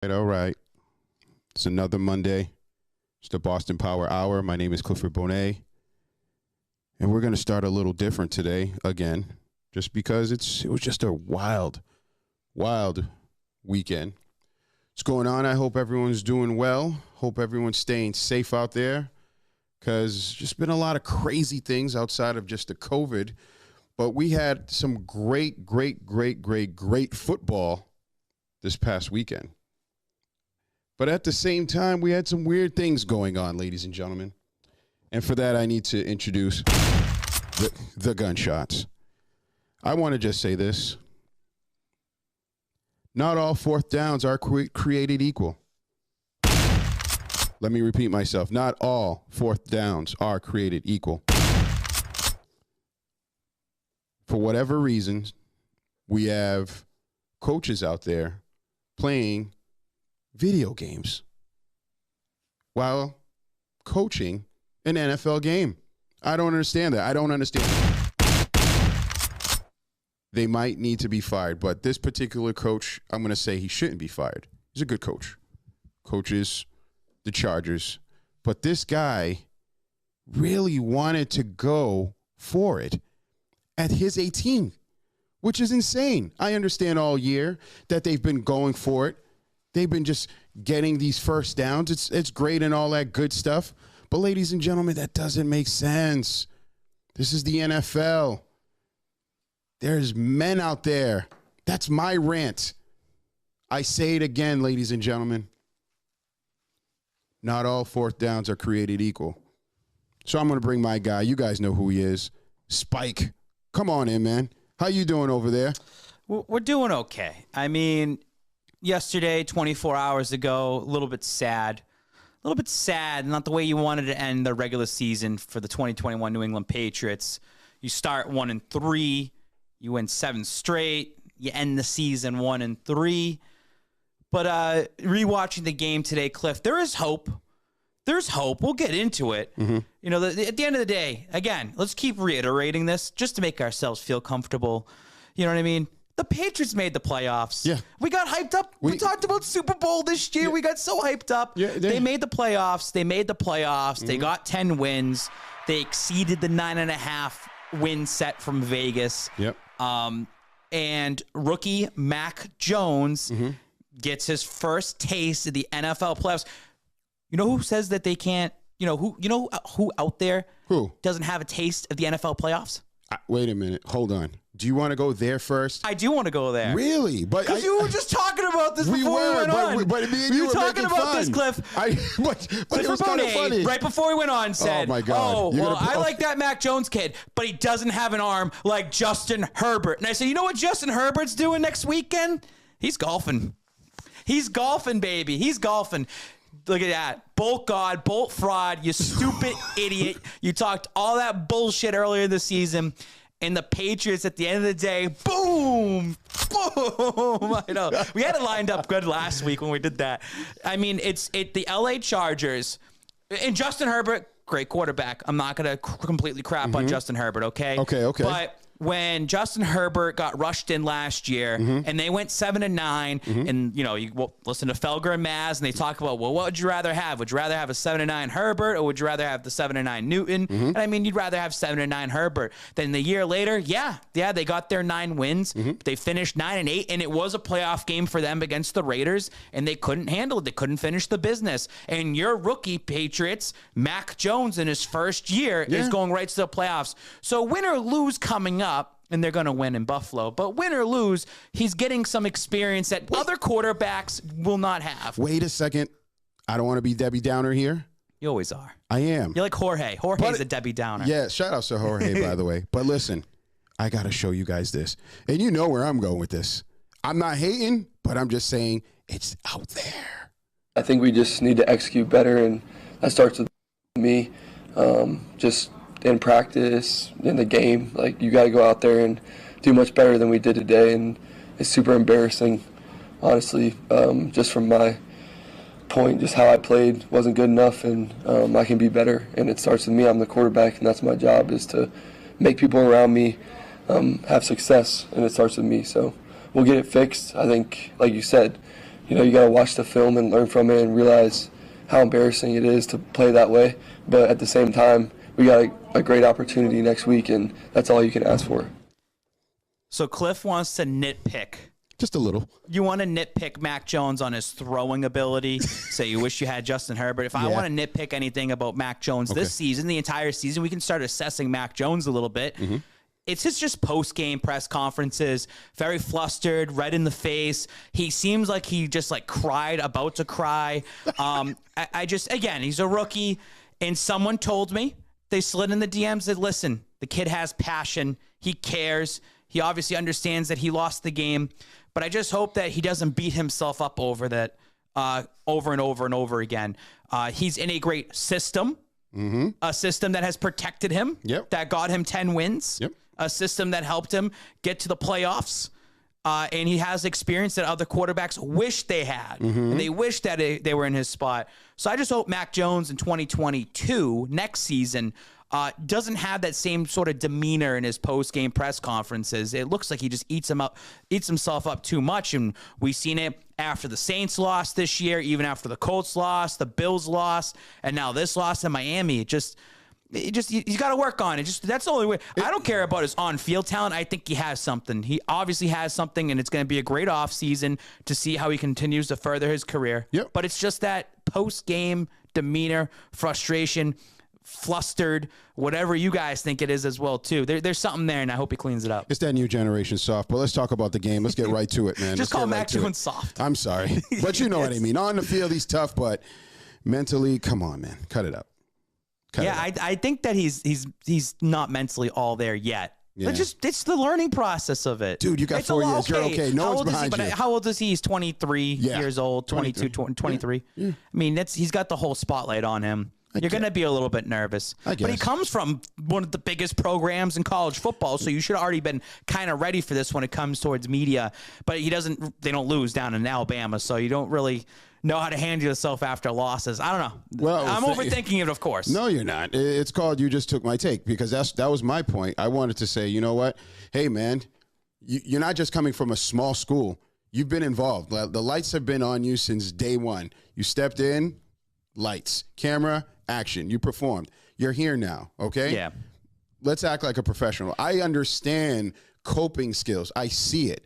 All right. It's another Monday. It's the Boston Power Hour. My name is Clifford Bonet. And we're going to start a little different today, again, just because it was just a wild weekend. What's going on? I hope everyone's doing well. Hope everyone's staying safe out there, because just been a lot of crazy things outside of just the COVID. But we had some great football this past weekend. But at the same time, we had some weird things going on, ladies and gentlemen. And for that, I need to introduce the gunshots. I want to just say this. Not all fourth downs are created equal. Let me repeat myself. Not all fourth downs are created equal. For whatever reasons, we have coaches out there playing video games while coaching an NFL game. I don't understand that. I don't understand that. They might need to be fired, but this particular coach, I'm going to say he shouldn't be fired. He's a good coach. Coaches the Chargers. But this guy really wanted to go for it at his 18, which is insane. I understand all year that they've been going for it. They've been just getting these first downs. It's great and all that good stuff. But ladies and gentlemen, that doesn't make sense. This is the NFL. There's men out there. That's my rant. I say it again, ladies and gentlemen. Not all fourth downs are created equal. So I'm going to bring my guy. You guys know who he is. Spike. Come on in, man. How you doing over there? We're doing okay. I mean, yesterday, 24 hours ago, a little bit sad. Not the way you wanted to end the regular season for the 2021 New England Patriots. You start 1-3. You win 7 straight. You end the season 1-3. But rewatching the game today, Cliff, there is hope. There's hope. We'll get into it. Mm-hmm. You know, at the end of the day, again, let's keep reiterating this just to make ourselves feel comfortable. You know what I mean? The Patriots made the playoffs. Yeah. We got hyped up. We talked about Super Bowl this year. Yeah. We got so hyped up. Yeah, they made the playoffs. Mm-hmm. They got 10 wins. They exceeded the 9.5 win set from Vegas. Yep. And rookie Mac Jones gets his first taste of the NFL playoffs. You know who says that they can't? You know who out there doesn't have a taste of the NFL playoffs? Wait a minute. Hold on. Do you want to go there first? I do want to go there. Really? Because you were just talking about this before we went on. But me and you were talking about this, Cliff. But it was kind of funny. Right before we went on, said, "Oh my God! I like that Mac Jones kid, but he doesn't have an arm like Justin Herbert." And I said, "You know what Justin Herbert's doing next weekend? He's golfing. He's golfing, baby. He's golfing." Look at that. Bolt God, bolt fraud, you stupid idiot. You talked all that bullshit earlier this season, and the Patriots at the end of the day, boom. I know. We had it lined up good last week when we did that. I mean, the LA Chargers, and Justin Herbert, great quarterback. I'm not going to completely crap on Justin Herbert, okay? Okay. But when Justin Herbert got rushed in last year and they went 7-9, and you listen to Felger and Maz, and they talk about, well, what would you rather have? Would you rather have a 7-9 Herbert, or would you rather have the 7-9 Newton? And I mean, you'd rather have 7-9 Herbert. Then the year later, they got their 9 wins. They finished 9-8, and it was a playoff game for them against the Raiders, and they couldn't handle it. They couldn't finish the business. And your rookie Patriots, Mac Jones, in his first year is going right to the playoffs. So win or lose coming up, and they're going to win in Buffalo. But win or lose, he's getting some experience that other quarterbacks will not have. Wait a second. I don't want to be Debbie Downer here. You always are. I am. You're like Jorge. Jorge's a Debbie Downer. Yeah, shout out to Jorge, by the way. But listen, I got to show you guys this. And you know where I'm going with this. I'm not hating, but I'm just saying it's out there. I think we just need to execute better, and that starts with me. Just in practice, in the game, like, you got to go out there and do much better than we did today, and it's super embarrassing, honestly. Just from my point, just how I played wasn't good enough, and I can be better, and it starts with me. I'm the quarterback, and that's my job, is to make people around me have success, and it starts with me. So we'll get it fixed. I think, like you said, you got to watch the film and learn from it and realize how embarrassing it is to play that way. But at the same time, we got a great opportunity next week, and that's all you can ask for. So Cliff wants to nitpick. Just a little. You want to nitpick Mac Jones on his throwing ability. Say you wish you had Justin Herbert. If I want to nitpick anything about Mac Jones this season, the entire season, we can start assessing Mac Jones a little bit. Mm-hmm. It's just post-game press conferences, very flustered, red in the face. He seems like he just cried, about to cry. I just, again, he's a rookie. And someone told me, they slid in the DMs, that, listen, the kid has passion. He cares. He obviously understands that he lost the game. But I just hope that he doesn't beat himself up over that over and over and over again. He's in a great system, a system that has protected him, that got him 10 wins, a system that helped him get to the playoffs. And he has experience that other quarterbacks wish they had. And they wish that they were in his spot. So I just hope Mac Jones in 2022, next season, doesn't have that same sort of demeanor in his post-game press conferences. It looks like he just eats himself up too much, and we've seen it after the Saints lost this year, even after the Colts lost, the Bills lost, and now this loss in Miami. You got to work on it. That's the only way. I don't care about his on-field talent. I think he has something. He obviously has something, and it's going to be a great offseason to see how he continues to further his career. But it's just that post-game demeanor, frustration, flustered, whatever you guys think it is as well, too. There's something there, and I hope he cleans it up. It's that new generation soft, but let's talk about the game. Let's get right to it, man. Just call Mac Jones soft. I'm sorry, but you know what I mean. On the field, he's tough, but mentally, come on, man. Cut it up. I think that he's not mentally all there yet. Yeah. It's the learning process of it. Dude, you got 4 years. You're okay. No one's behind you. How old is he? He's 23 years old, 22, 23. Yeah. I mean, he's got the whole spotlight on him. You're going to be a little bit nervous. But he comes from one of the biggest programs in college football, so you should have already been kind of ready for this when it comes towards media. But they don't lose down in Alabama, so you don't really know how to handle yourself after losses. I don't know. Well, I'm overthinking it, of course. No, you're not. It's called you just took my take, because that was my point. I wanted to say, you know what? Hey, man, you're not just coming from a small school. You've been involved. The lights have been on you since day one. You stepped in, lights, camera, action. You performed. You're here now, okay? Yeah. Let's act like a professional. I understand coping skills. I see it.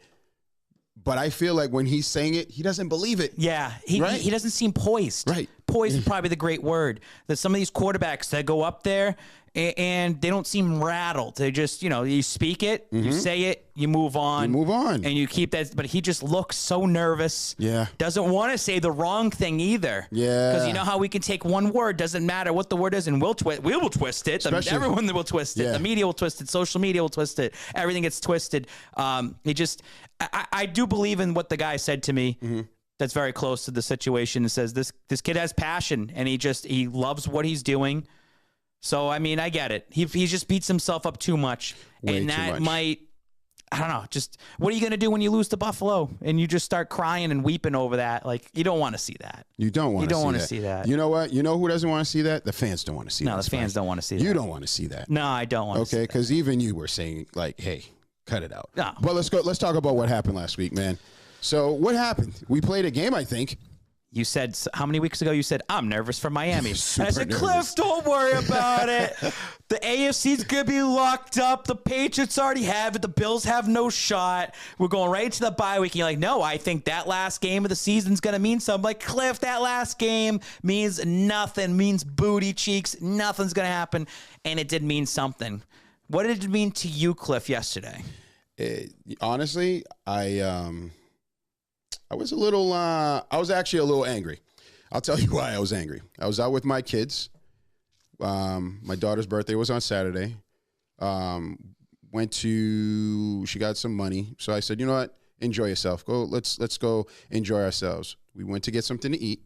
But I feel like when he's saying it, he doesn't believe it. Yeah, he doesn't seem poised. Right. Poised is probably the great word. That some of these quarterbacks that go up there and they don't seem rattled. They just, you speak it, you say it, you move on. And you keep that. But he just looks so nervous. Yeah. Doesn't want to say the wrong thing either. Yeah. Because you know how we can take one word, doesn't matter what the word is, and we will twist it. Everyone will twist it. Yeah. The media will twist it. Social media will twist it. Everything gets twisted. I do believe in what the guy said to me. That's very close to the situation. It says this kid has passion, and he loves what he's doing. So, I mean, I get it. He just beats himself up too much. Way that too much. might, I don't know, just what are you going to do when you lose to Buffalo and you just start crying and weeping over that? Like, you don't want to see that. You don't want to see that. You know what? You know who doesn't want to see that? The fans don't want to see that. No, the fans don't want to see that. You don't want to see that. No, I don't want to see that. Okay, because even you were saying, like, hey, cut it out. No. But let's talk about what happened last week, man. So what happened? We played a game, I think. You said, how many weeks ago you said, I'm nervous for Miami. And I said, nervous. Cliff, don't worry about it. The AFC's going to be locked up. The Patriots already have it. The Bills have no shot. We're going right into the bye week. And you're like, no, I think that last game of the season's going to mean something. I'm like, Cliff, that last game means nothing, means booty cheeks. Nothing's going to happen. And it did mean something. What did it mean to you, Cliff, yesterday? Honestly, I was actually a little angry. I'll tell you why I was angry. I was out with my kids. My daughter's birthday was on Saturday. She got some money. So I said, you know what? Enjoy yourself. Let's go enjoy ourselves. We went to get something to eat.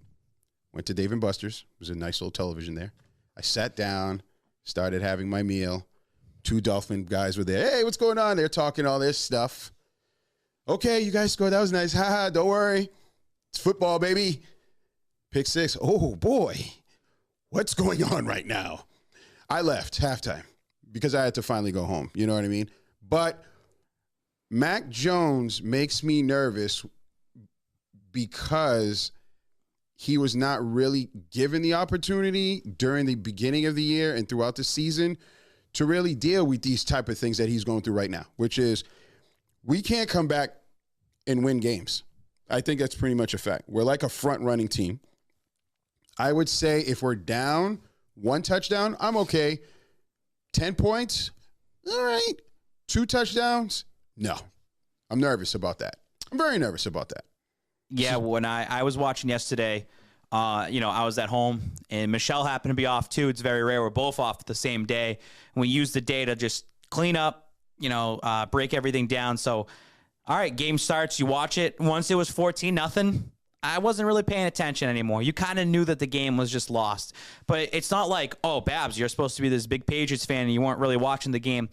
Went to Dave & Buster's. There's a nice little television there. I sat down, started having my meal. 2 Dolphin guys were there. Hey, what's going on? They're talking all this stuff. Okay, you guys scored. That was nice. Haha, don't worry. It's football, baby. Pick 6. Oh, boy. What's going on right now? I left halftime because I had to finally go home. You know what I mean? But Mac Jones makes me nervous because he was not really given the opportunity during the beginning of the year and throughout the season to really deal with these type of things that he's going through right now, which is we can't come back and win games. I think that's pretty much a fact. We're like a front-running team. I would say if we're down 1 touchdown, I'm okay. 10 points, all right. 2 touchdowns, no. I'm nervous about that. I'm very nervous about that. Yeah, when I was watching yesterday, I was at home, and Michelle happened to be off too. It's very rare. We're both off the same day. And we use the day to just clean up, break everything down. So, all right, game starts. You watch it. Once it was 14-0, I wasn't really paying attention anymore. You kind of knew that the game was just lost. But it's not like, oh, Babs, you're supposed to be this big Patriots fan and you weren't really watching the game.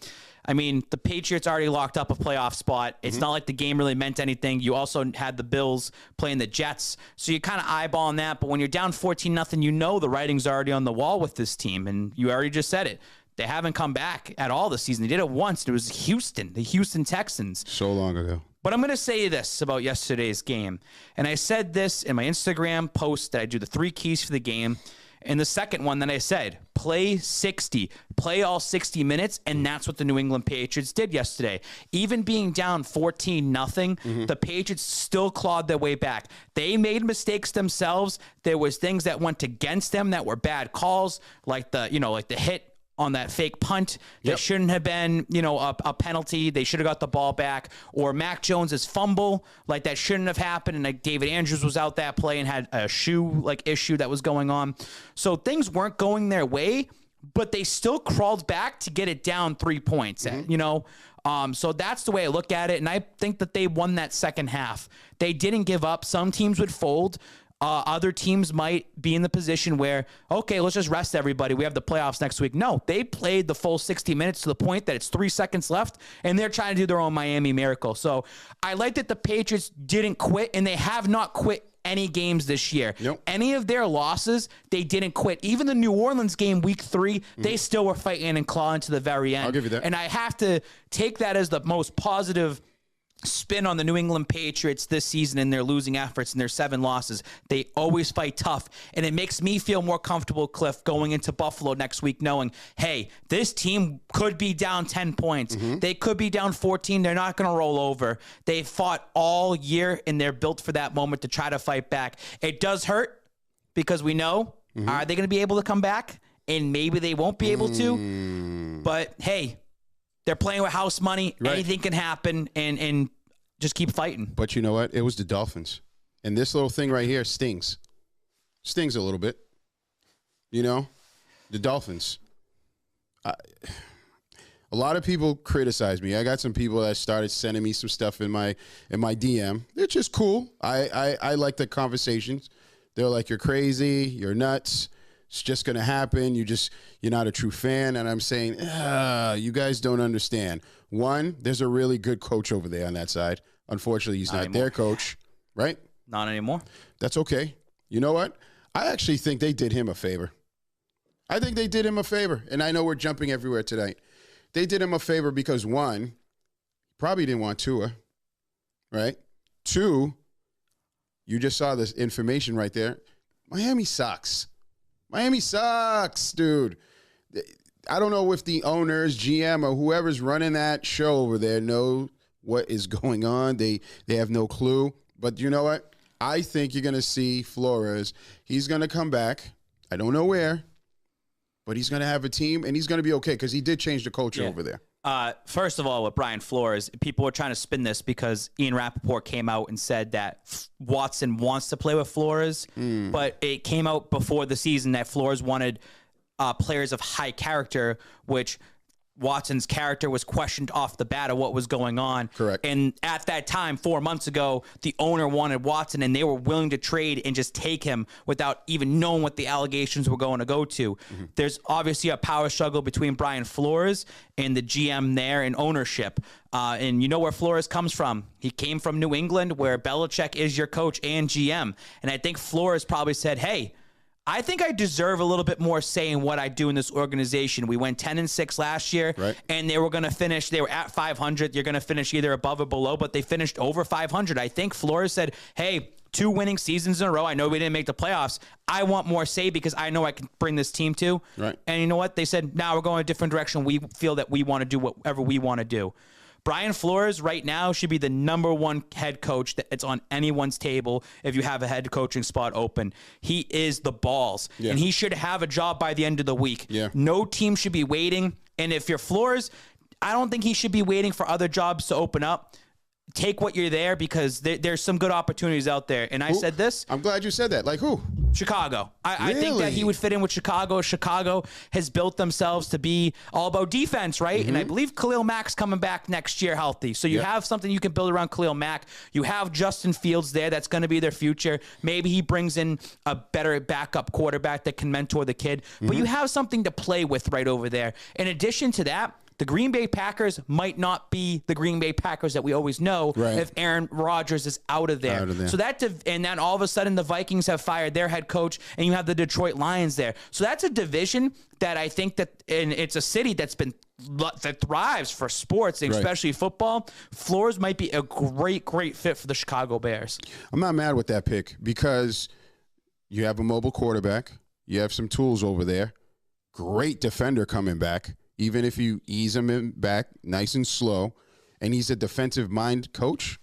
I mean, the Patriots already locked up a playoff spot. It's not like the game really meant anything. You also had the Bills playing the Jets. So you're kind of eyeballing that. But when you're down 14-0, you know the writing's already on the wall with this team. And you already just said it. They haven't come back at all this season. They did it once. It was the Houston Texans. So long ago. But I'm going to say this about yesterday's game. And I said this in my Instagram post that I do the 3 keys for the game. And the second one that I said, play 60, play all 60 minutes, and that's what the New England Patriots did yesterday. Even being down 14-0, the Patriots still clawed their way back. They made mistakes themselves. There was things that went against them that were bad calls, like the hit on that fake punt that shouldn't have been, a penalty. They should have got the ball back. Or Mac Jones's fumble, like that shouldn't have happened. And like David Andrews was out that play and had a shoe issue that was going on. So things weren't going their way, but they still crawled back to get it down 3 points. So that's the way I look at it. And I think that they won that second half. They didn't give up. Some teams would fold. Other teams might be in the position where, okay, let's just rest everybody. We have the playoffs next week. No, they played the full 60 minutes to the point that it's 3 seconds left, and they're trying to do their own Miami miracle. So I like that the Patriots didn't quit, and they have not quit any games this year. Nope. Any of their losses, they didn't quit. Even the New Orleans game, week 3, they still were fighting and clawing to the very end. I'll give you that. And I have to take that as the most positive spin on the New England Patriots this season in their losing efforts and their 7 losses. They always fight tough, and it makes me feel more comfortable, Cliff, going into Buffalo next week knowing, hey, this team could be down 10 points. They could be down 14. They're not going to roll over. They fought all year, and they're built for that moment to try to fight back. It does hurt because we know, are they going to be able to come back? And maybe they won't be able to. But, hey, they're playing with house money. Right. Anything can happen, and just keep fighting. But you know what? It was the Dolphins. And this little thing right here stings. Stings a little bit. The Dolphins. A lot of people criticize me. I got some people that started sending me some stuff in my DM. It's just cool. I like the conversations. They're like, you're crazy. You're nuts. It's just going to happen. You're not a true fan. And I'm saying, you guys don't understand. One, there's a really good coach over there on that side. Unfortunately, he's not their coach, right? Not anymore. That's okay. You know what? I actually think they did him a favor. I think they did him a favor. And I know we're jumping everywhere tonight. They did him a favor because, one, probably didn't want Tua, right? 2, you just saw this information right there. Miami sucks. Miami sucks, dude. I don't know if the owners, GM, or whoever's running that show over there know what is going on. They have no clue. But you know what? I think you're going to see Flores. He's going to come back. I don't know where, but he's going to have a team, and he's going to be okay because he did change the culture over there. First of all, with Brian Flores, people were trying to spin this because Ian Rappaport came out and said that Watson wants to play with Flores, but it came out before the season that Flores wanted players of high character, which Watson's character was questioned off the bat of what was going on. Correct. And at that time, 4 months ago, the owner wanted Watson, and they were willing to trade and just take him without even knowing what the allegations were going to go to. There's obviously a power struggle between Brian Flores and the GM there and ownership. And you know where Flores comes from. He came from New England, where Belichick is your coach and GM. And I think Flores probably said, hey, I think I deserve a little bit more say in what I do in this organization. We went 10-6 last year, and they were going to finish. They were at 500. You're going to finish either above or below, but they finished over 500. I think Flores said, hey, 2 winning seasons in a row. I know we didn't make the playoffs. I want more say because I know I can bring this team to. Right. And you know what? They said, now we're going a different direction. We feel that we want to do whatever we want to do. Brian Flores right now should be the number 1 head coach that's on anyone's table if you have a head coaching spot open. He is the balls, and he should have a job by the end of the week. Yeah. No team should be waiting. And if you're Flores, I don't think he should be waiting for other jobs to open up. Take what you're there because there's some good opportunities out there. And I said this. I'm glad you said that. Like who? Chicago. I think that he would fit in with Chicago. Chicago has built themselves to be all about defense, right? And I believe Khalil Mack's coming back next year healthy. So you have something you can build around Khalil Mack. You have Justin Fields there. That's going to be their future. Maybe he brings in a better backup quarterback that can mentor the kid. But you have something to play with right over there. In addition to that, the Green Bay Packers might not be the Green Bay Packers that we always know if Aaron Rodgers is out of there. So and then all of a sudden the Vikings have fired their head coach, and you have the Detroit Lions there. So that's a division that I think that, and it's a city that thrives for sports, especially football. Flores might be a great fit for the Chicago Bears. I'm not mad with that pick because you have a mobile quarterback. You have some tools over there. Great defender coming back. Even if you ease him in back nice and slow, and he's a defensive mind coach.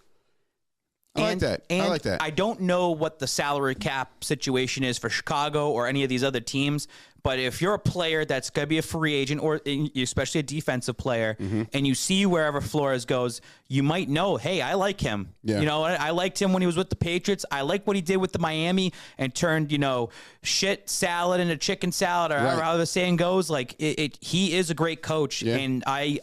I like that. I don't know what the salary cap situation is for Chicago or any of these other teams, but if you're a player that's going to be a free agent, or especially a defensive player, and you see wherever Flores goes, you might know, hey, I like him. Yeah. You know, I liked him when he was with the Patriots. I like what he did with the Miami and turned, shit salad into chicken salad, or how the saying goes. Like he is a great coach, and and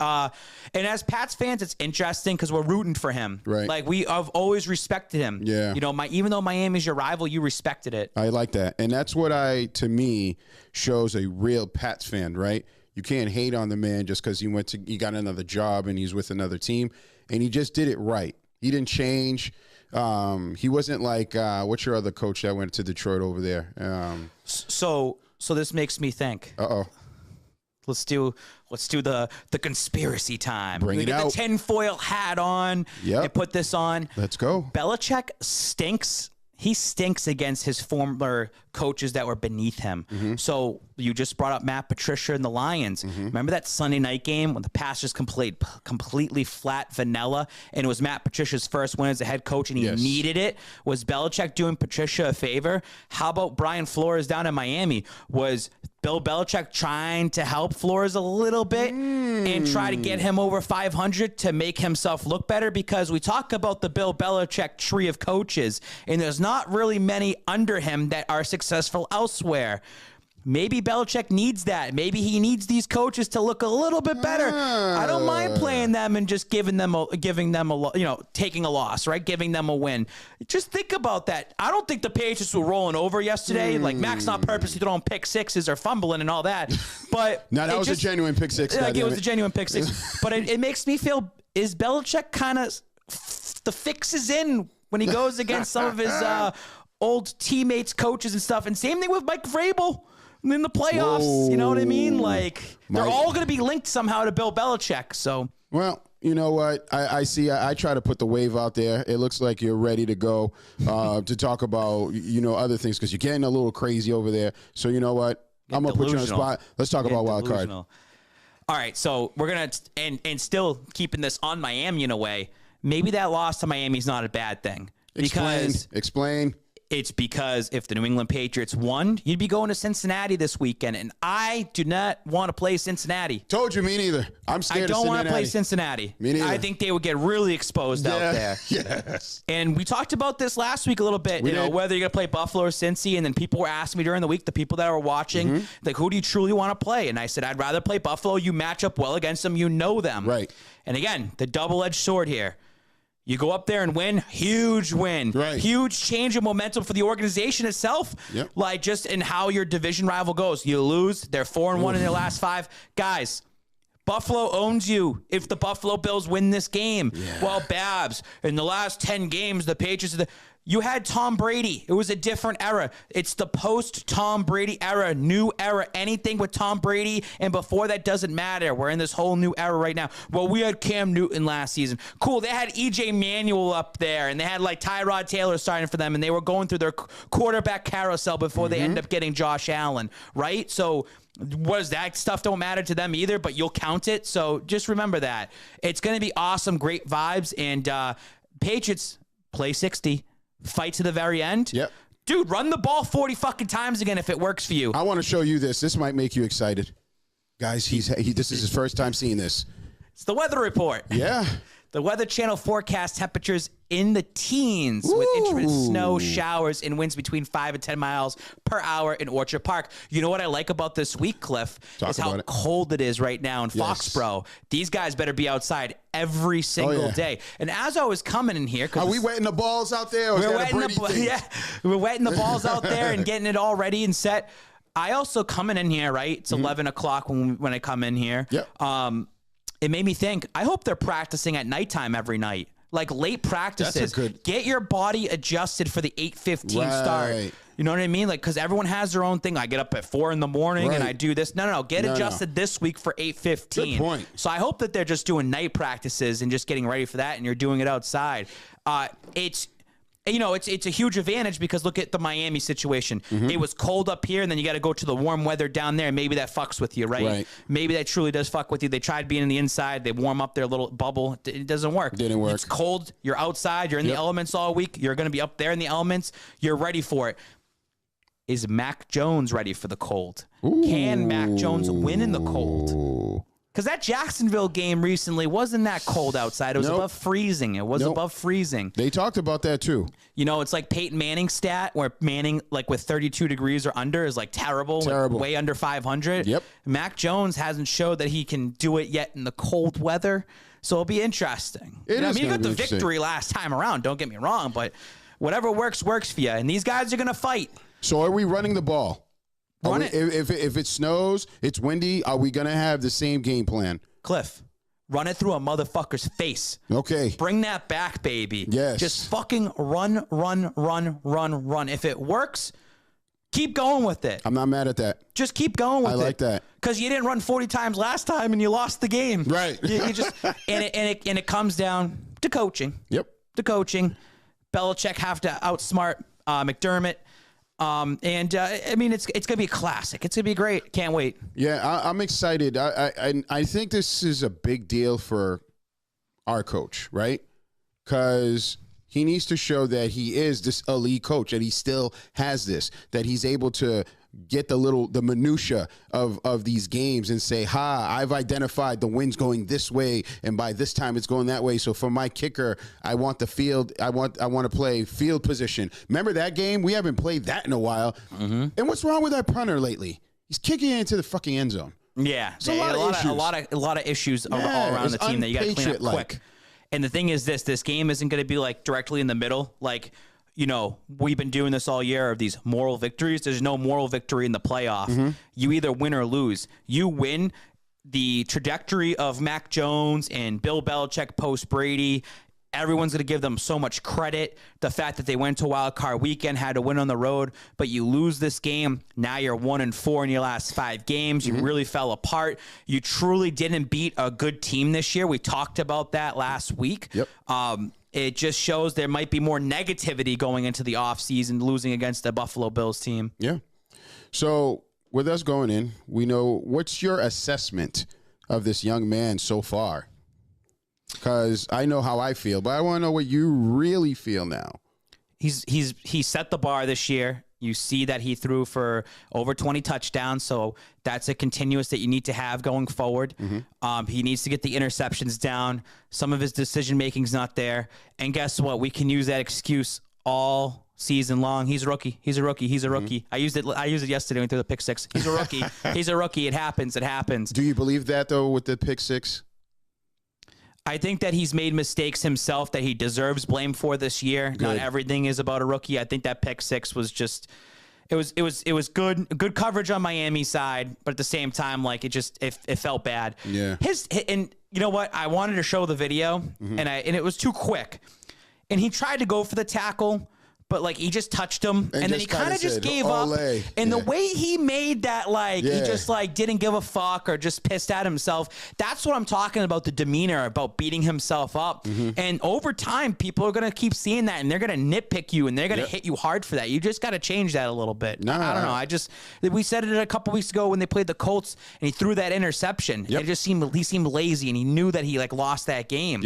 as Pats fans, it's interesting because we're rooting for him. Right. Like I've always respected him. Yeah. Even though Miami's your rival, you respected it. I like that, and that's what to me shows a real Pats fan, right? You can't hate on the man just because he got another job and he's with another team, and he just did it right. He didn't change. He wasn't like what's your other coach that went to Detroit over there? So this makes me think. Let's do the conspiracy time. Bring it get out. The tinfoil hat on. And put this on. Let's go. Belichick stinks. He stinks against his former coaches that were beneath him. So you just brought up Matt Patricia and the Lions. Remember that Sunday night game when the pass just completely flat vanilla, and it was Matt Patricia's first win as a head coach, and he needed it? Was Belichick doing Patricia a favor? How about Brian Flores down in Miami? Was Bill Belichick trying to help Flores a little bit and try to get him over 500 to make himself look better? Because we talk about the Bill Belichick tree of coaches, and there's not really many under him that are successful elsewhere. Maybe Belichick needs that. Maybe he needs these coaches to look a little bit better. I don't mind playing them and just taking a loss, right? Giving them a win. Just think about that. I don't think the Patriots were rolling over yesterday. Like Mac's not purposely throwing pick sixes or fumbling and all that. But no, that was a genuine pick six. Like it was a genuine pick six. But it makes me feel, is Belichick kind of the fix is in when he goes against some of his old teammates, coaches and stuff. And same thing with Mike Vrabel in the playoffs. Whoa. You know what I mean? Like they're all going to be linked somehow to Bill Belichick. So, well, you know what? I see. I try to put the wave out there. It looks like you're ready to go to talk about, other things because you're getting a little crazy over there. So you know what? I'm going to put you on the spot. Let's talk about Wildcard. All right. So we're going to, and still keeping this on Miami in a way, maybe that loss to Miami is not a bad thing. Explain. It's because if the New England Patriots won, you'd be going to Cincinnati this weekend, and I do not want to play Cincinnati. Told you, me neither. I'm scared of Cincinnati. I don't want to play Cincinnati. Me neither. I think they would get really exposed out there. Yes. And we talked about this last week a little bit, whether you're going to play Buffalo or Cincy, and then people were asking me during the week, the people that were watching, like, who do you truly want to play? And I said, I'd rather play Buffalo. You match up well against them. You know them. Right. And again, the double-edged sword here. You go up there and win, huge win. Right. Huge change of momentum for the organization itself. Yep. Like just in how your division rival goes. You lose, they're 4-1 in their last 5. Guys, Buffalo owns you if the Buffalo Bills win this game. Yeah. Well, Babs, in the last 10 games, the Patriots, You had Tom Brady. It was a different era. It's the post-Tom Brady era, new era. Anything with Tom Brady and before that doesn't matter. We're in this whole new era right now. Well, we had Cam Newton last season. Cool. They had E.J. Manuel up there, and they had like Tyrod Taylor starting for them, and they were going through their quarterback carousel before they end up getting Josh Allen, right? So that stuff don't matter to them either, but you'll count it. So just remember that. It's going to be awesome, great vibes, and Patriots play 60. Fight to the very end. Yep. Dude, run the ball 40 fucking times again if it works for you. I want to show you this. This might make you excited. Guys, this is his first time seeing this. It's the weather report. Yeah. The Weather Channel forecast temperatures in the teens with intermittent snow, showers, and winds between 5 and 10 miles per hour in Orchard Park. You know what I like about this week, Cliff? Is how cold it is right now in Foxborough. These guys better be outside every single day. And as I was coming in here... Are we wetting the balls out there? Or we're wetting the balls out there and getting it all ready and set. I also coming in here, right? It's 11 o'clock when I come in here. Yep. It made me think, I hope they're practicing at nighttime every night. Like late practices. Get your body adjusted for the 8:15 start. You know what I mean? Like, because everyone has their own thing. I get up at 4 in the morning and I do this. No. Get adjusted this week for 8:15. Good point. So I hope that they're just doing night practices and just getting ready for that, and you're doing it outside. It's a huge advantage because look at the Miami situation. It was cold up here, and then you got to go to the warm weather down there, and maybe that fucks with you, right? Maybe that truly does fuck with you. They tried being in the inside. They warm up their little bubble. It doesn't work. Didn't work. It's cold. You're outside. You're in the elements all week. You're going to be up there in the elements. You're ready for it. Is Mac Jones ready for the cold? Can Mac Jones win in the cold? Because that Jacksonville game recently wasn't that cold outside. It was above freezing. It was above freezing. They talked about that too. You know, it's like Peyton Manning's stat where Manning, like with 32 degrees or under, is like terrible. Like way under 500. Yep. Mac Jones hasn't showed that he can do it yet in the cold weather. So it'll be interesting. He got the victory last time around. Don't get me wrong. But whatever works for you. And these guys are going to fight. So are we running the ball? If it snows, it's windy, are we going to have the same game plan? Cliff, run it through a motherfucker's face. Okay. Bring that back, baby. Yes. Just fucking run. If it works, keep going with it. I'm not mad at that. Just keep going with it. I like that. Because you didn't run 40 times last time and you lost the game. Right. You just and it comes down to coaching. Yep. To coaching. Belichick have to outsmart McDermott. I mean, it's going to be a classic. It's going to be great. Can't wait. Yeah, I'm excited. I think this is a big deal for our coach, right? Because he needs to show that he is this elite coach, and he still has this, that he's able to get the minutia of these games and say, I've identified the wind's going this way, and by this time it's going that way. So for my kicker, I want the field. I want to play field position. Remember that game? We haven't played that in a while. And what's wrong with that punter lately? He's kicking it into the fucking end zone. Yeah, a lot of issues all around the team that you got to clean up quick. And the thing is, this game isn't going to be like directly in the middle, like. You know, we've been doing this all year of these moral victories. There's no moral victory in the playoff. You either win or lose. You win, the trajectory of Mac Jones and Bill Belichick post Brady, everyone's going to give them so much credit. The fact that they went to Wildcard Weekend, had to win on the road, but you lose this game. Now you're 1-4 in your last 5 games. You really fell apart. You truly didn't beat a good team this year. We talked about that last week. Yep. It just shows there might be more negativity going into the offseason, losing against the Buffalo Bills team. Yeah. So with us going in, we know, what's your assessment of this young man so far? Because I know how I feel, but I want to know what you really feel now. He set the bar this year. You see that he threw for over 20 touchdowns, so that's a continuous that you need to have going forward. He needs to get the interceptions down. Some of his decision-making's not there. And guess what? We can use that excuse all season long. He's a rookie. He's a rookie. He's a rookie. I used it yesterday when he threw the pick 6. He's a rookie. He's a rookie. It happens. Do you believe that, though, with the pick 6? I think that he's made mistakes himself that he deserves blame for this year. Good. Not everything is about a rookie. I think that pick 6 was just, it was good coverage on Miami's side, but at the same time, like it felt bad. Yeah. And you know what? I wanted to show the video, and it was too quick. And he tried to go for the tackle, but like he just touched him, and then he kind of just gave up. And the way he made that, like he just like didn't give a fuck or just pissed at himself. That's what I'm talking about, the demeanor, about beating himself up. And over time, people are gonna keep seeing that, and they're gonna nitpick you, and they're gonna hit you hard for that. You just got to change that a little bit. I don't know. We said it a couple weeks ago when they played the Colts, and he threw that interception. It just seemed he seemed lazy, and he knew that he like lost that game.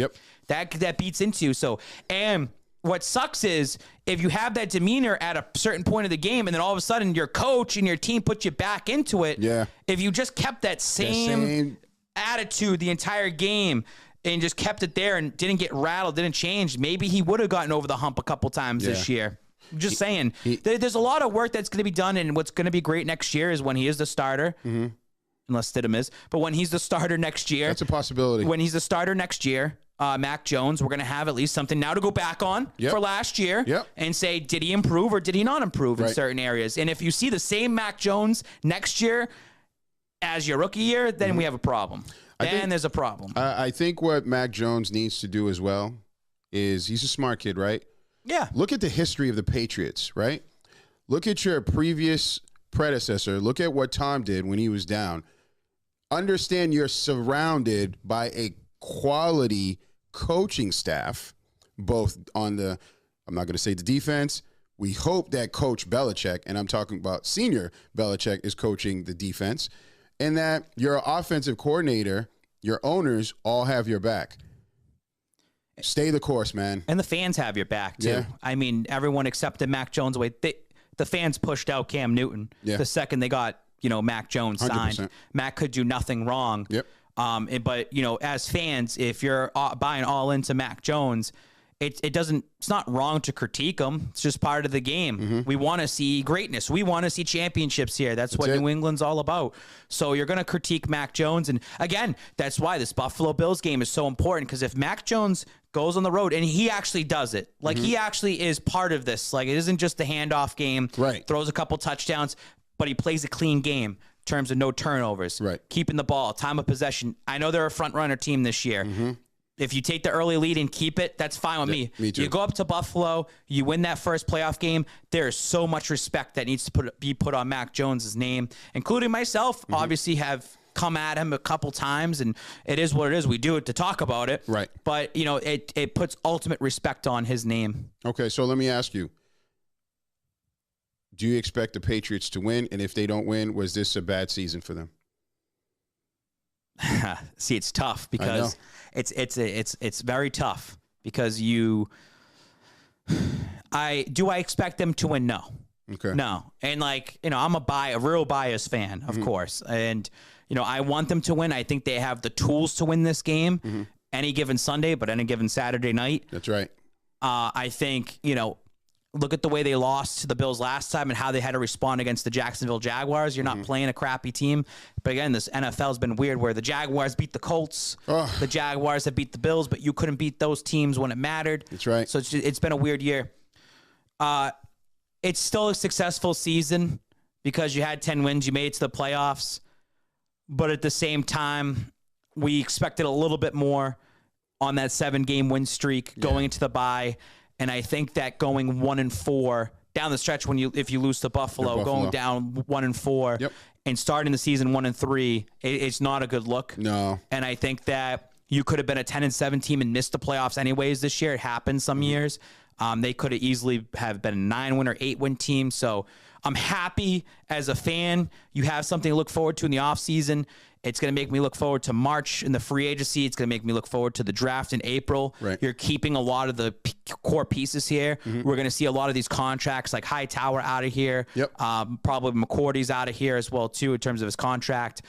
That beats into so and. What sucks is if you have that demeanor at a certain point of the game and then all of a sudden your coach and your team put you back into it. If you just kept that same attitude the entire game and just kept it there and didn't get rattled, didn't change, maybe he would have gotten over the hump a couple times this year. I'm just saying. There's a lot of work that's going to be done, and what's going to be great next year is when he is the starter. Unless Stidham is. But when he's the starter next year. That's a possibility. When he's the starter next year. Mac Jones, we're going to have at least something now to go back on for last year and say, did he improve or did he not improve in certain areas? And if you see the same Mac Jones next year as your rookie year, then we have a problem. There's a problem. I think what Mac Jones needs to do as well is he's a smart kid, right? Yeah. Look at the history of the Patriots, right? Look at your previous predecessor. Look at what Tom did when he was down. Understand you're surrounded by a quality coaching staff, both on the, I'm not going to say the defense. We hope that Coach Belichick, and I'm talking about senior Belichick, is coaching the defense, and that your offensive coordinator, your owners all have your back. Stay the course, man. And the fans have your back, too. I mean, everyone accepted Mac Jones away. The fans pushed out Cam Newton the second they got, Mac Jones signed. 100%. Mac could do nothing wrong. But as fans, if you're buying all into Mac Jones, it's not wrong to critique him. It's just part of the game. We want to see greatness. We want to see championships here. That's what New England's all about. So you're going to critique Mac Jones. And again, that's why this Buffalo Bills game is so important, because if Mac Jones goes on the road and he actually does it, like he actually is part of this, like it isn't just the handoff game, throws a couple touchdowns, but he plays a clean game. Terms of no turnovers, keeping the ball, time of possession. I know they're a front runner team this year. If you take the early lead and keep it, that's fine with me. Me too. You go up to Buffalo, you win that first playoff game. There is so much respect that needs to be put on Mac Jones's name, including myself. Obviously, have come at him a couple times, and it is what it is. We do it to talk about it, But it puts ultimate respect on his name. Okay, so let me ask you. Do you expect the Patriots to win? And if they don't win, was this a bad season for them? See, it's tough because it's very tough because I expect them to win? No. Okay. No. And I'm a real biased fan, of course. And I want them to win. I think they have the tools to win this game any given Sunday, but any given Saturday night. That's right. I think, look at the way they lost to the Bills last time and how they had to respond against the Jacksonville Jaguars. You're not playing a crappy team. But again, this NFL has been weird where the Jaguars beat the Colts. The Jaguars have beat the Bills, but you couldn't beat those teams when it mattered. That's right. So it's been a weird year. It's still a successful season because you had 10 wins. You made it to the playoffs. But at the same time, we expected a little bit more on that 7-game win streak going into the bye. And I think that going 1-4 down the stretch, if you lose to Buffalo, going down 1-4 and starting the season 1-3, it's not a good look. No. And I think that you could have been a 10-7 team and missed the playoffs anyways this year. It happens some years. They could have easily have been a 9-win or 8-win team. So I'm happy as a fan. You have something to look forward to in the offseason. It's going to make me look forward to March in the free agency. It's going to make me look forward to the draft in April. You're keeping a lot of the core pieces here. We're going to see a lot of these contracts like Hightower out of here. Probably McCourty's out of here as well, too, in terms of his contract.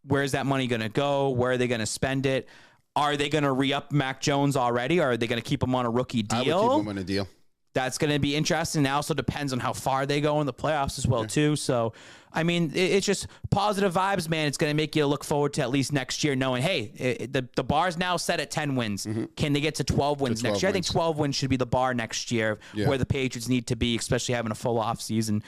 Where's that money going to go? Where are they going to spend it? Are they going to re-up Mac Jones already, or are they going to keep him on a rookie deal? I would keep him on a deal. That's going to be interesting. It also depends on how far they go in the playoffs as well, too. So, I mean, it's just positive vibes, man. It's going to make you look forward to at least next year knowing, hey, the bar's now set at 10 wins. Can they get to 12 wins next year? I think 12 wins should be the bar next year where the Patriots need to be, especially having a full offseason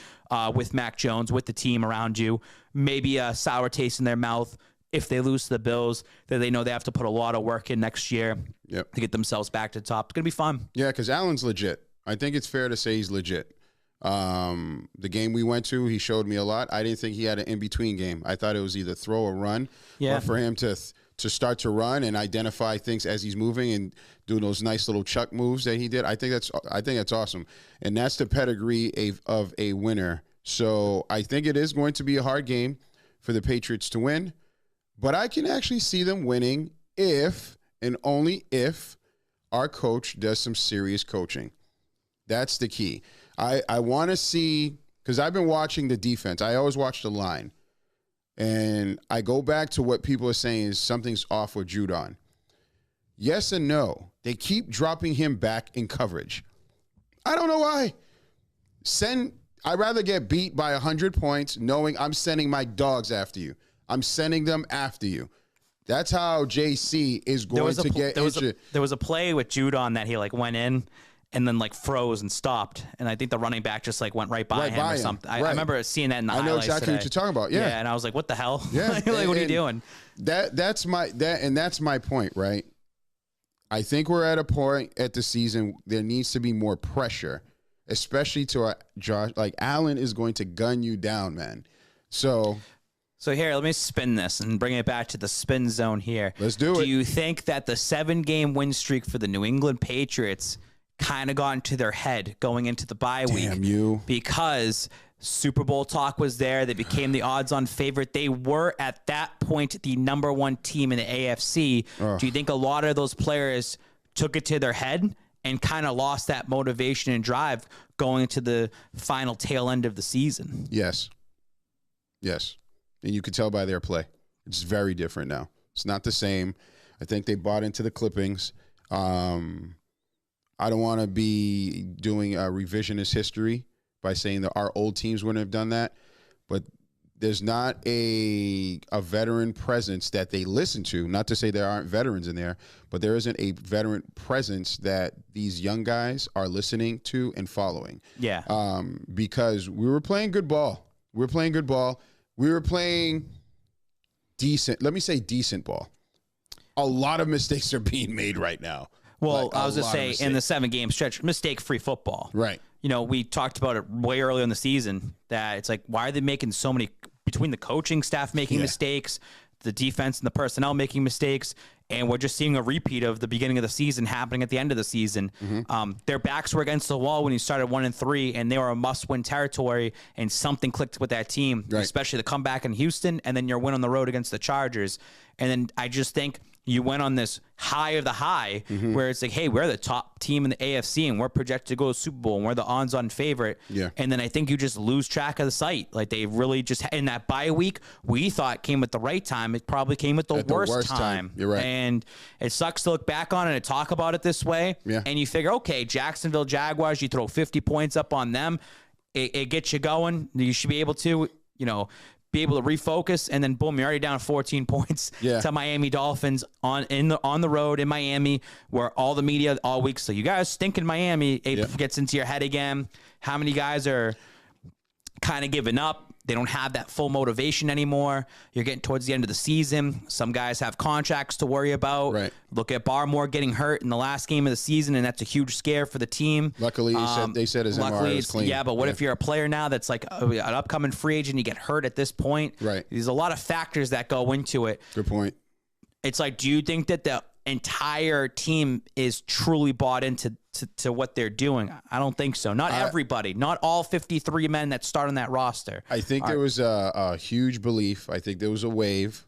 with Mac Jones, with the team around you. Maybe a sour taste in their mouth if they lose to the Bills, that they know they have to put a lot of work in next year to get themselves back to the top. It's going to be fun. Yeah, because Allen's legit. I think it's fair to say he's legit. The game we went to, he showed me a lot. I didn't think he had an in-between game. I thought it was either throw or run, or for him to start to run and identify things as he's moving and do those nice little chuck moves that he did. I think that's awesome, and that's the pedigree of a winner. So I think it is going to be a hard game for the Patriots to win, but I can actually see them winning if and only if our coach does some serious coaching. That's the key. I want to see, because I've been watching the defense. I always watch the line. And I go back to what people are saying is something's off with Judon. Yes and no. They keep dropping him back in coverage. I don't know why. I'd rather get beat by 100 points knowing I'm sending my dogs after you. I'm sending them after you. That's how JC is going to get injured. There was a play with Judon that he went in and then froze and stopped, and I think the running back just went right by him or something. I remember seeing that in the highlights. I know exactly what you're talking about. Yeah, and I was like, "What the hell? Yeah, what are you doing?" That's my point, right? I think we're at a point at the season there needs to be more pressure, especially to Josh. Allen is going to gun you down, man. So here, let me spin this and bring it back to the spin zone here. Let's do it. Do you think that the 7-game win streak for the New England Patriots kind of got into their head going into the bye week? Damn you. Because Super Bowl talk was there. They became the odds-on favorite. They were, at that point, the number one team in the AFC. Do you think a lot of those players took it to their head and kind of lost that motivation and drive going into the final tail end of the season? Yes. And you could tell by their play. It's very different now. It's not the same. I think they bought into the clippings. I don't want to be doing a revisionist history by saying that our old teams wouldn't have done that, but there's not a veteran presence that they listen to. Not to say there aren't veterans in there, but there isn't a veteran presence that these young guys are listening to and following. Yeah. Because we were playing good ball. We were playing decent. Let me say decent ball. A lot of mistakes are being made right now. Well, I was going to say, in the 7-game stretch, mistake-free football. Right. We talked about it way earlier in the season, that it's why are they making so many, between the coaching staff making mistakes, the defense and the personnel making mistakes, and we're just seeing a repeat of the beginning of the season happening at the end of the season. Mm-hmm. Their backs were against the wall when you started 1-3, and they were a must-win territory, and something clicked with that team, especially the comeback in Houston, and then your win on the road against the Chargers. And then I just think you went on this high of the high where it's hey, we're the top team in the AFC and we're projected to go to the Super Bowl and we're the odds-on favorite. Yeah. And then I think you just lose track of the sight. They really just, in that bye week, we thought came at the right time. It probably came at the worst time. You're right. And it sucks to look back on it and talk about it this way. Yeah. And you figure, okay, Jacksonville Jaguars, you throw 50 points up on them. It gets you going. You should be able to, be able to refocus, and then boom, you're already down 14 points to Miami Dolphins on the road in Miami, where all the media all week. So you guys stink in Miami. It gets into your head again. How many guys are kind of giving up? They don't have that full motivation anymore. You're getting towards the end of the season. Some guys have contracts to worry about. Right. Look at Barmore getting hurt in the last game of the season, and that's a huge scare for the team. Luckily, they said his MRI was clean. Yeah, but what if you're a player now that's an upcoming free agent, you get hurt at this point? Right. There's a lot of factors that go into it. Good point. It's do you think that the entire team is truly bought into what they're doing? I don't think so. Not everybody. Not all 53 men that start on that roster. I think there was a huge belief. I think there was a wave.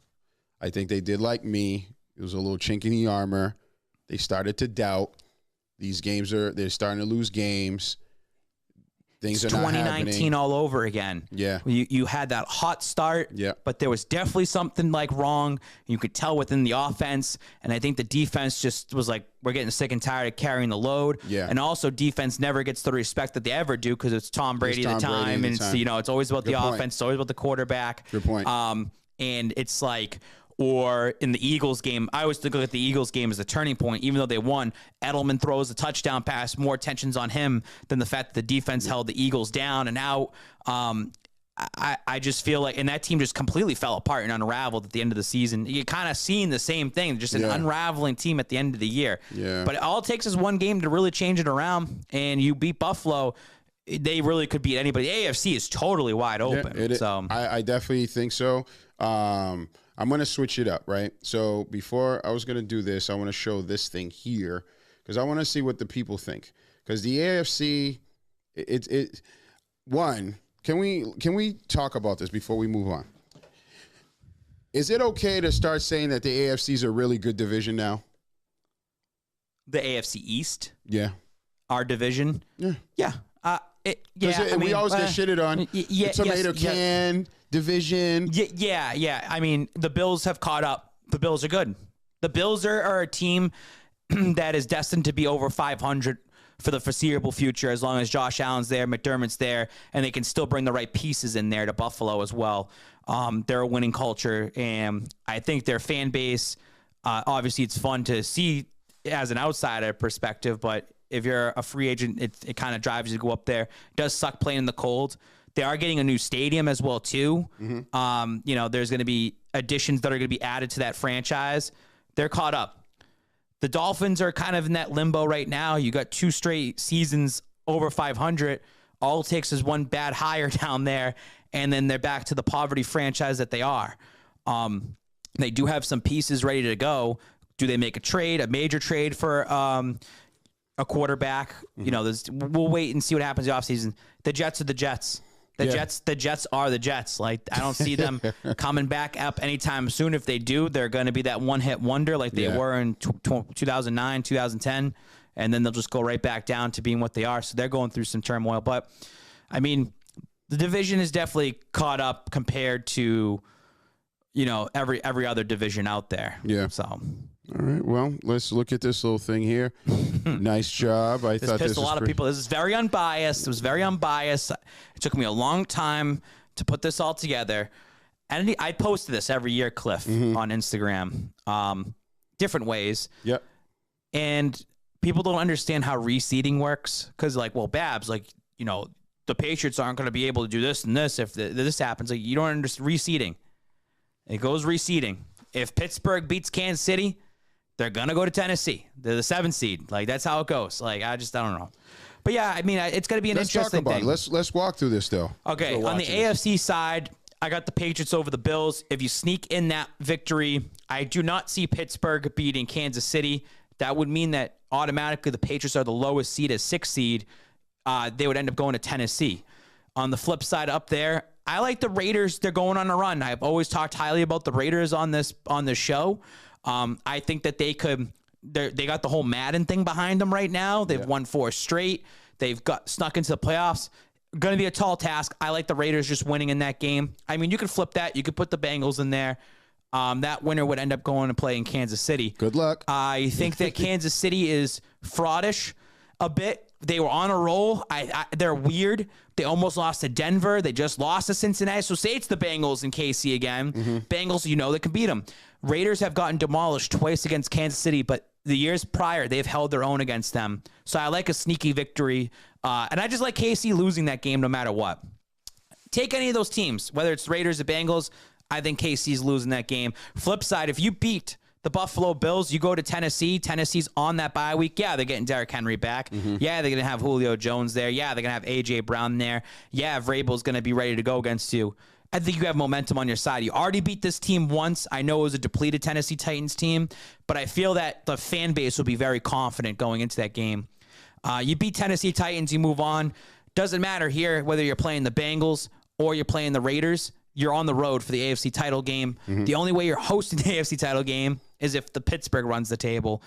I think they did like me. It was a little chink in the armor. They started to doubt. These games they're starting to lose games. Things it's are not 2019 happening. all over again. Yeah. You had that hot start, but there was definitely something wrong. You could tell within the offense, and I think the defense just was we're getting sick and tired of carrying the load. Yeah. And also defense never gets the respect that they ever do because it's Tom Brady at the time, and it's always about the offense, it's always about the quarterback. Good point. And it's or in the Eagles game, I always look at the Eagles game as a turning point. Even though they won, Edelman throws a touchdown pass, more attention's on him than the fact that the defense held the Eagles down and out. I just feel like, and that team just completely fell apart and unraveled at the end of the season. You're kind of seeing the same thing, just an unraveling team at the end of the year. Yeah. But all it takes is one game to really change it around, and you beat Buffalo. They really could beat anybody. AFC is totally wide open. Yeah, so I definitely think so. I'm going to switch it up, right? So before I was going to do this, I want to show this thing here because I want to see what the people think. Because the AFC, Can we talk about this before we move on? Is it okay to start saying that the AFC is a really good division now? The AFC East? Yeah. Our division? Yeah. Yeah. We always get shitted on. The tomato can division. Yeah. I mean, the Bills have caught up. The Bills are good. The Bills are a team that is destined to be over 500 for the foreseeable future, as long as Josh Allen's there, McDermott's there, and they can still bring the right pieces in there to Buffalo as well. They're a winning culture, and I think their fan base, obviously it's fun to see as an outsider perspective, but if you're a free agent, it kind of drives you to go up there. It does suck playing in the cold. They are getting a new stadium as well, too. Mm-hmm. There's going to be additions that are going to be added to that franchise. They're caught up. The Dolphins are kind of in that limbo right now. You got 2 straight seasons over 500. All it takes is one bad hire down there, and then they're back to the poverty franchise that they are. They do have some pieces ready to go. Do they make a major trade for a quarterback? Mm-hmm. We'll wait and see what happens in the offseason. The Jets are the Jets. The Jets are the Jets. Like, I don't see them coming back up anytime soon. If they do, they're going to be that one-hit wonder like they were in 2009, 2010, and then they'll just go right back down to being what they are. So they're going through some turmoil. But, I mean, the division is definitely caught up compared to, every other division out there. Yeah. So. All right, well, let's look at this little thing here. Nice job. I thought this pissed a lot of people. This is very unbiased. It was very unbiased. It took me a long time to put this all together. And I posted this every year, Cliff, on Instagram, different ways. Yep. And people don't understand how reseeding works because, Babs, the Patriots aren't going to be able to do this and this if this happens. You don't understand reseeding. It goes reseeding. If Pittsburgh beats Kansas City, they're going to go to Tennessee. They're the 7th seed. That's how it goes. I don't know. But, yeah, I mean, it's going to be an interesting thing. Let's walk through this, though. Okay, on the AFC side, I got the Patriots over the Bills. If you sneak in that victory, I do not see Pittsburgh beating Kansas City. That would mean that automatically the Patriots are the lowest seed as 6th seed. They would end up going to Tennessee. On the flip side up there, I like the Raiders. They're going on a run. I've always talked highly about the Raiders on this show. I think that they got the whole Madden thing behind them right now. They've won 4 straight. They've got snuck into the playoffs. Going to be a tall task. I like the Raiders just winning in that game. I mean, you could flip that. You could put the Bengals in there. That winner would end up going to play in Kansas City. Good luck. I think that Kansas City is fraudish a bit. They were on a roll. They're weird. They almost lost to Denver. They just lost to Cincinnati. So say it's the Bengals and KC again. Mm-hmm. Bengals, that can beat them. Raiders have gotten demolished twice against Kansas City, but the years prior, they've held their own against them. So I like a sneaky victory. And I just like KC losing that game no matter what. Take any of those teams, whether it's Raiders or Bengals, I think KC's losing that game. Flip side, if you beat the Buffalo Bills, you go to Tennessee. Tennessee's on that bye week. Yeah, they're getting Derrick Henry back. Mm-hmm. Yeah, they're going to have Julio Jones there. Yeah, they're going to have A.J. Brown there. Yeah, Vrabel's going to be ready to go against you. I think you have momentum on your side. You already beat this team once. I know it was a depleted Tennessee Titans team, but I feel that the fan base will be very confident going into that game. You beat Tennessee Titans, you move on. Doesn't matter here whether you're playing the Bengals or you're playing the Raiders. You're on the road for the AFC title game. Mm-hmm. The only way you're hosting the AFC title game is if the Pittsburgh runs the table.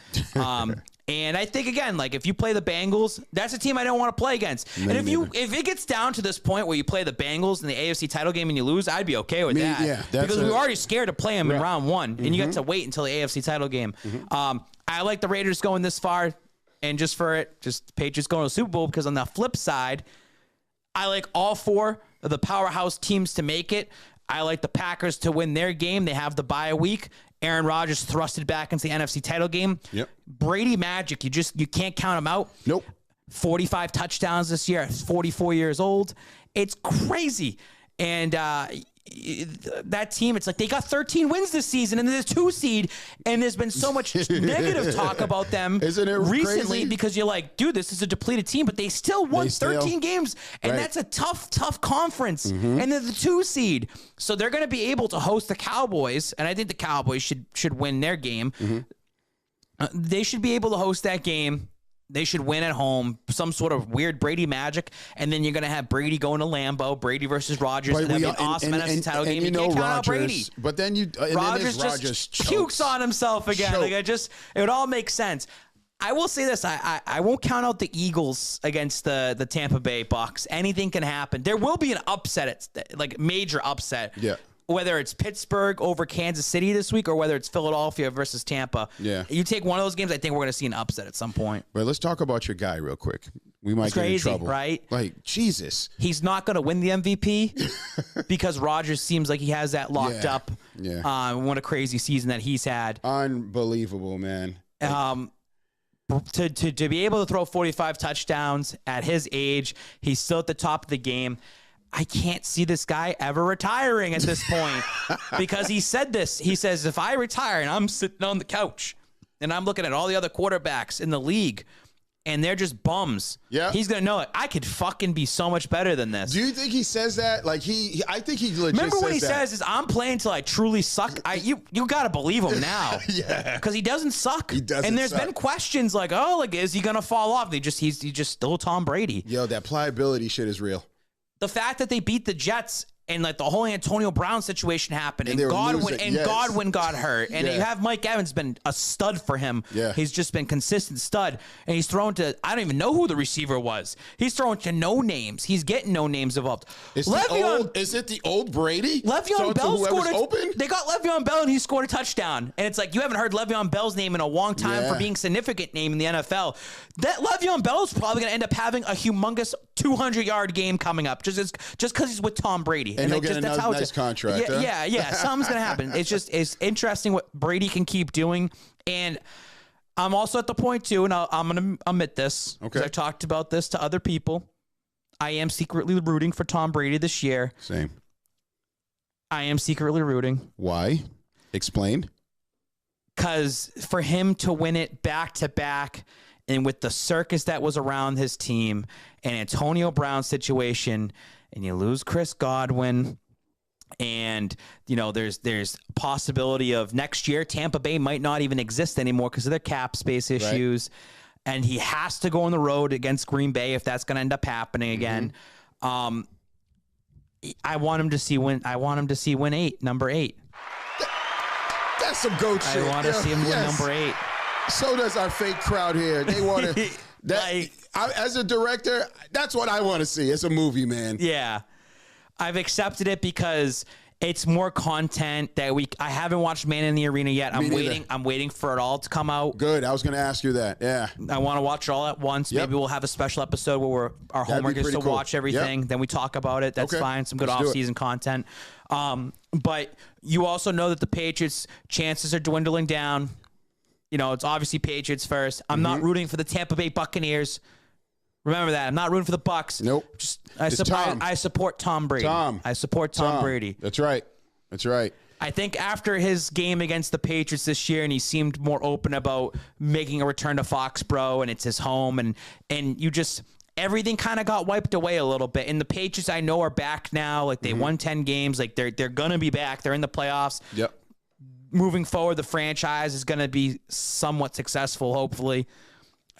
And I think, again, if you play the Bengals, that's a team I don't want to play against. And if it gets down to this point where you play the Bengals in the AFC title game and you lose, I'd be okay with that. Yeah, because we were already scared to play them in round 1, and you got to wait until the AFC title game. Mm-hmm. I like the Raiders going this far, and just Patriots going to the Super Bowl, because on the flip side, I like all 4 of the powerhouse teams to make it. I like the Packers to win their game. They have the bye week. Aaron Rodgers thrusted back into the NFC title game. Yep. Brady magic. You can't count him out. Nope. 45 touchdowns this year. 44 years old. It's crazy. And that team, it's like they got 13 wins this season, and they're 2 seed, and there's been so much negative talk about them Isn't it recently crazy? because you're like, dude, this is a depleted team, but they still won 13 games, and that's a tough conference, and they're the 2 seed. So they're going to be able to host the Cowboys, and I think the Cowboys should win their game. They should be able to host that game. They should win at home, some sort of weird Brady magic, and then you're going to have Brady going to Lambeau, Brady versus Rodgers, and that'd be an awesome NFC title game. You can't count out Brady. But then Rodgers just pukes on himself again. Like it would all make sense. I will say this: I won't count out the Eagles against the Tampa Bay Bucks. Anything can happen. There will be an upset, like major upset. Yeah. Whether it's Pittsburgh over Kansas City this week or whether it's Philadelphia versus Tampa. Yeah. You take one of those games, I think we're going to see an upset at some point. But let's talk about your guy real quick. We might get in trouble. Right? Like, Jesus. He's not going to win the MVP because Rodgers seems like he has that locked up. Yeah. What a crazy season that he's had. Unbelievable, man. To be able to throw 45 touchdowns at his age, he's still at the top of the game. I can't see this guy ever retiring at this point because he said this. He says, if I retire and I'm sitting on the couch and I'm looking at all the other quarterbacks in the league and they're just bums, he's going to know it. I could fucking be so much better than this. Do you think he says that? Like I think he legit Remember when he says says, I'm playing till I truly suck? You got to believe him now. Yeah. Because he doesn't suck. He doesn't And there's suck. been questions like, oh, like, is he going to fall off? He's just still Tom Brady. Yo, that pliability shit is real. The fact that they beat the Jets and like the whole Antonio Brown situation happened and Godwin got hurt and you have Mike Evans been a stud for him. Yeah. He's just been consistent stud and he's thrown to, I don't even know who the receiver was. He's throwing to no names. He's getting no names involved. Is it the old Brady? Le'Veon Bell scored open? They got Le'Veon Bell and he scored a touchdown. And it's like, you haven't heard Le'Veon Bell's name in a long time for being a significant name in the NFL. That Le'Veon Bell is probably going to end up having a humongous 200-yard game coming up just because he's with Tom Brady. And he'll get another nice contract. Yeah. Something's going to happen. It's interesting what Brady can keep doing. And I'm also at the point, too, and I'm going to admit this. Okay. I've talked about this to other people. I am secretly rooting for Tom Brady this year. Same. I am secretly rooting. Why? Explain. Because for him to win it back-to-back and with the circus that was around his team and Antonio Brown's situation, and you lose Chris Godwin, and there's possibility of next year Tampa Bay might not even exist anymore because of their cap space issues, and he has to go on the road against Green Bay if that's going to end up happening again. I want him to see win 8, number 8. That's some goat shit. I want to see him win number 8. So does our fake crowd here. They want to. As a director, that's what I want to see. It's a movie, man. Yeah, I've accepted it because it's more content that I haven't watched Man in the Arena yet. I'm waiting for it all to come out. Good. I was going to ask you that. Yeah. I want to watch it all at once. Yep. Maybe we'll have a special episode where our homework is to watch everything. Yep. Then we talk about it. That's fine. Some good off-season content. But you also know that the Patriots' chances are dwindling down. It's obviously Patriots first. I'm not rooting for the Tampa Bay Buccaneers. Remember that. I'm not rooting for the Bucs. Nope. I support Tom Brady. I support Tom Brady. That's right. I think after his game against the Patriots this year, and he seemed more open about making a return to Foxborough, and it's his home, and everything kind of got wiped away a little bit. And the Patriots, I know, are back now. Like they won 10 games. Like they're gonna be back. They're in the playoffs. Yep. Moving forward, the franchise is going to be somewhat successful, hopefully.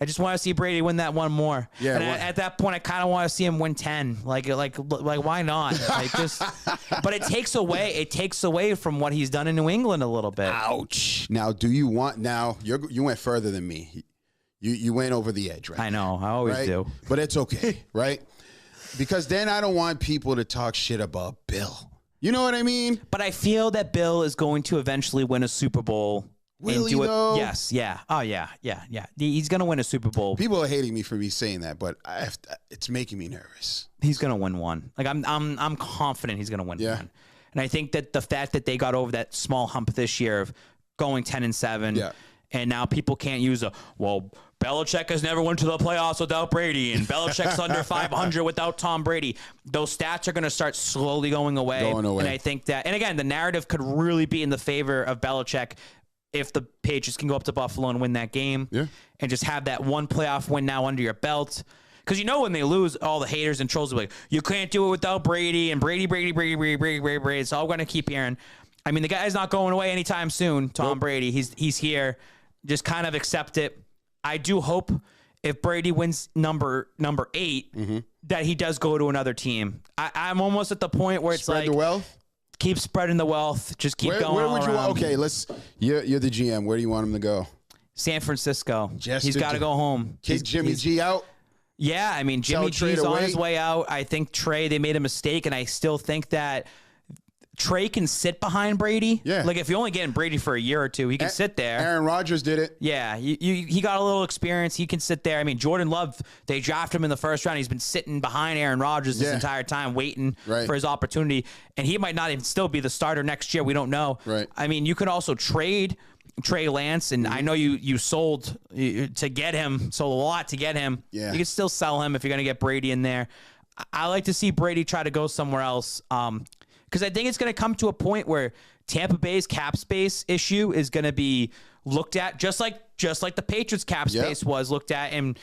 I just want to see Brady win that one more. Yeah. And at that point, I kind of want to see him win 10. Like, why not? But it takes away from what he's done in New England a little bit. Ouch. Now, you went further than me. You went over the edge, right? I know. I always do. But it's okay, right? Because then I don't want people to talk shit about Bill. You know what I mean? But I feel that Bill is going to eventually win a Super Bowl. Will he, though? Yes, yeah. Oh, yeah. He's going to win a Super Bowl. People are hating me for me saying that, but it's making me nervous. He's going to win one. Like I'm confident he's going to win one. And I think that the fact that they got over that small hump this year of going 10-7, and now people can't use Belichick has never went to the playoffs without Brady, and Belichick's under 500 without Tom Brady. Those stats are going to start slowly going away. And I think that, and again, the narrative could really be in the favor of Belichick if the Patriots can go up to Buffalo and win that game and just have that one playoff win now under your belt. Because you know when they lose, all the haters and trolls will be like, you can't do it without Brady, and Brady. So I'm going to keep hearing. I mean, the guy's not going away anytime soon, Tom Brady. He's here. Just kind of accept it. I do hope if Brady wins number 8, that he does go to another team. I'm almost at the point where it's spread the wealth. Keep spreading the wealth. Just keep going. Where would you want? Okay, you're the GM. Where do you want him to go? San Francisco. He's got to go home. Kick Jimmy G out. Yeah, I mean, Jimmy G's on his way out. I think Trey, they made a mistake, and I still think that Trey can sit behind Brady. Yeah. Like, if you're only getting Brady for a year or two, he can sit there. Aaron Rodgers did it. Yeah. He got a little experience. He can sit there. I mean, Jordan Love, they drafted him in the first round. He's been sitting behind Aaron Rodgers this entire time, waiting for his opportunity. And he might not even still be the starter next year. We don't know. Right. I mean, you could also trade Trey Lance, and I know you sold to get him, sold a lot to get him. Yeah. You can still sell him if you're going to get Brady in there. I like to see Brady try to go somewhere else. Because I think it's going to come to a point where Tampa Bay's cap space issue is going to be looked at just like the Patriots cap space was looked at. And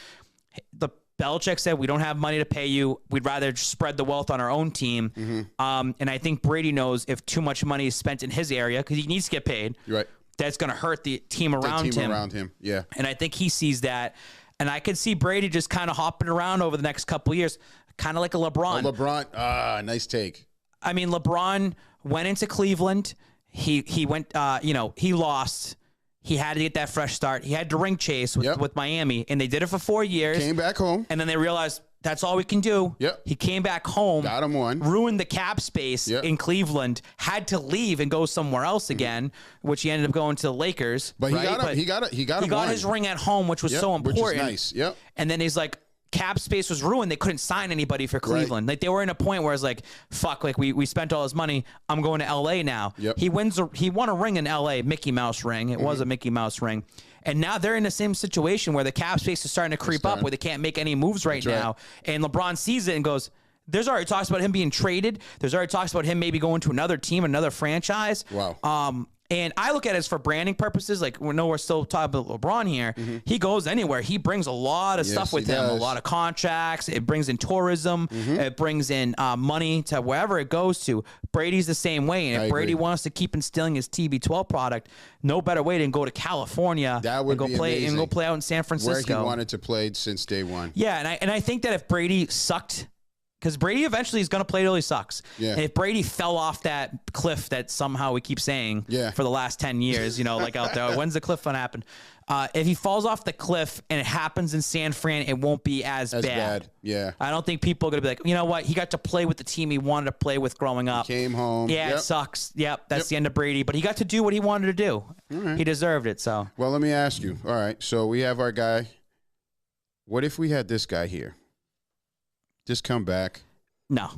the Belichick said, we don't have money to pay you. We'd rather just spread the wealth on our own team. And I think Brady knows if too much money is spent in his area, because he needs to get paid, that's going to hurt the team around him. Yeah. And I think he sees that. And I could see Brady just kind of hopping around over the next couple of years, kind of like a LeBron. Nice take. I mean, LeBron went into Cleveland. He went, he lost. He had to get that fresh start. He had to ring chase with Miami, and they did it for 4 years. Came back home. And then they realized that's all we can do. Yep. He came back home. Got him one. Ruined the cap space in Cleveland. Had to leave and go somewhere else again, which he ended up going to the Lakers. But he got his ring at home, which was so important. Which is nice. Yep. And then he's like, cap space was ruined. They couldn't sign anybody for Cleveland. Like, they were in a point where it's like, fuck, like we spent all this money. I'm going to LA now. Yep. He won a ring in LA, Mickey Mouse ring. It was a Mickey Mouse ring. And now they're in the same situation where the cap space is starting to creep up, where they can't make any moves right now. And LeBron sees it and goes, there's already talks about him being traded. There's already talks about him maybe going to another team, another franchise. Wow. And I look at it as for branding purposes. Like, we're still talking about LeBron here. He goes anywhere. He brings a lot of stuff with him, a lot of contracts. It brings in tourism. It brings in money to wherever it goes to. Brady's the same way. And if Brady wants to keep instilling his TB12 product, no better way than go to California and go play out in San Francisco. Where he wanted to play since day one. Yeah, and I think that if Brady sucked, because Brady eventually is going to play till he sucks. Yeah. And if Brady fell off that cliff that somehow we keep saying for the last 10 years, like out there, when's the cliff going to happen? If he falls off the cliff and it happens in San Fran, it won't be as bad. Yeah. I don't think people are going to be like, you know what? He got to play with the team he wanted to play with growing up. He came home. Yeah, it sucks. Yep, that's the end of Brady. But he got to do what he wanted to do. He deserved it. So. Well, let me ask you. All right. So we have our guy. What if we had this guy here? Just come back. No.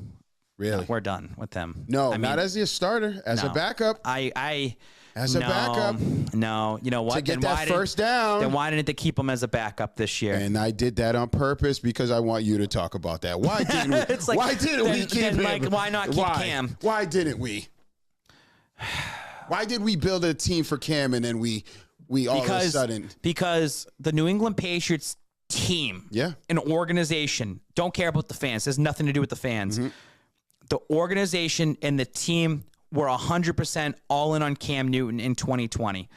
Really? No, we're done with him. No, not as your starter, as a backup. As a backup. No. You know what? To get that first down. Then why didn't they keep him as a backup this year? And I did that on purpose because I want you to talk about that. Why didn't we? Why didn't we keep him? Like, why not keep Cam? Why didn't we? Why did we build a team for Cam and then we all of a sudden? Because the New England Patriots team, an organization, don't care about the fans. It has nothing to do with the fans. The organization and the team were 100% all in on Cam Newton in 2020.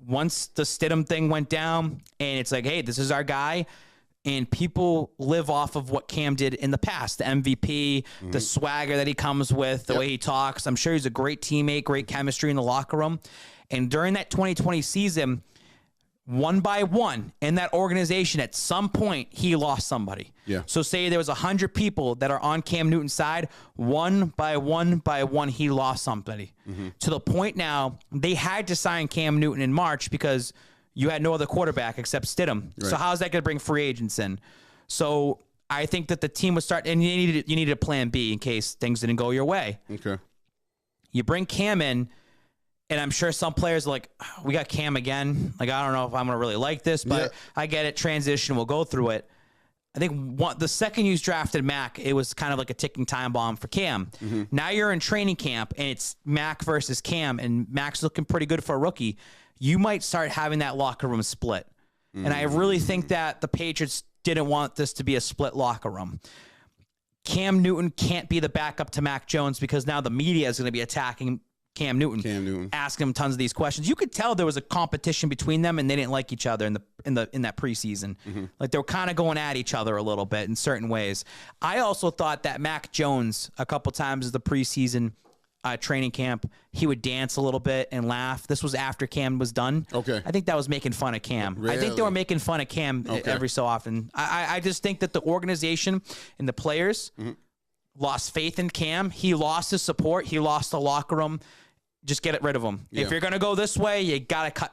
Once the Stidham thing went down and it's like, hey, this is our guy, and people live off of what Cam did in the past, the MVP, the swagger that he comes with, the way he talks. I'm sure he's a great teammate, great chemistry in the locker room. And during that 2020 season, one by one in that organization, at some point, he lost somebody. Yeah. So say there was 100 people that are on Cam Newton's side, one by one, he lost somebody. To the point now, they had to sign Cam Newton in March because you had no other quarterback except Stidham. Right. So how's that going to bring free agents in? So I think that the team would start, and you needed a plan B in case things didn't go your way. Okay. You bring Cam in, And I'm sure some players are like, we got Cam again. Like, I don't know if I'm going to really like this, but I get it. Transition, we'll go through it. I think the second you drafted Mac, it was kind of like a ticking time bomb for Cam. Now you're in training camp, and it's Mac versus Cam, and Mac's looking pretty good for a rookie. You might start having that locker room split. And I really think that the Patriots didn't want this to be a split locker room. Cam Newton can't be the backup to Mac Jones because now the media is going to be attacking Cam Newton, asking him tons of these questions. You could tell there was a competition between them, and they didn't like each other in that preseason. Like they were kind of going at each other a little bit in certain ways. I also thought that Mac Jones a couple times in the preseason training camp, he would dance a little bit and laugh. This was after Cam was done. Okay, I think that was making fun of Cam. Really? I think they were making fun of Cam every so often. I just think that the organization and the players lost faith in Cam. He lost his support. He lost the locker room. Just get rid of him. Yeah. If you're gonna go this way, you gotta cut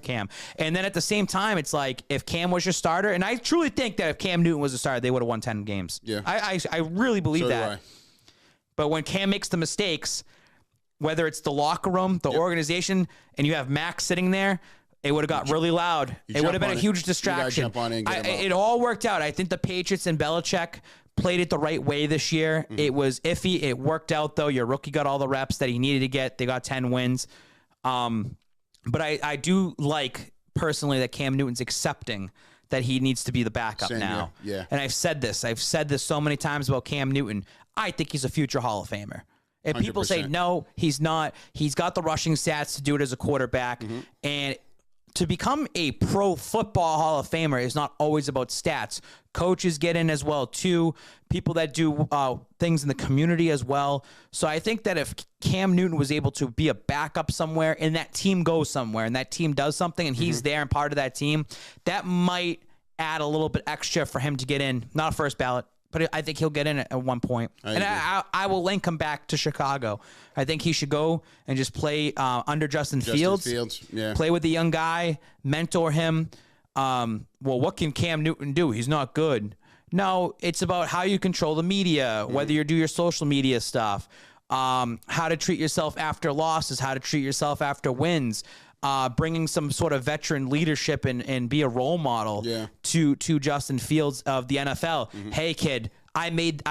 Cam. And then at the same time, it's like if Cam was your starter, and I truly think that if Cam Newton was a starter, they would have won 10 games. Yeah, I really believe that. But when Cam makes the mistakes, whether it's the locker room, the organization, and you have Max sitting there, it would have got really loud. It would have been a huge distraction. It all worked out. I think the Patriots and Belichick played it the right way this year. It was iffy. It worked out, though. Your rookie got all the reps that he needed to get. They got 10 wins. But I do like, personally, that Cam Newton's accepting that he needs to be the backup now. Yeah. And I've said this so many times about Cam Newton. I think he's a future Hall of Famer. If people 100%. say, no, he's not, he's got the rushing stats to do it as a quarterback. And to become a pro football Hall of Famer is not always about stats. Coaches get in as well, too. People that do things in the community as well. So I think that if Cam Newton was able to be a backup somewhere and that team goes somewhere and that team does something and he's there and part of that team, that might add a little bit extra for him to get in. Not a first ballot, but I think he'll get in at one point. I will link him back to Chicago. I think he should go and just play under Justin Fields. Yeah. Play with the young guy, mentor him. Well, what can Cam Newton do? He's not good. No, it's about how you control the media, whether you do your social media stuff, how to treat yourself after losses, how to treat yourself after wins, bringing some sort of veteran leadership and be a role model to Justin Fields of the NFL. Hey, kid, I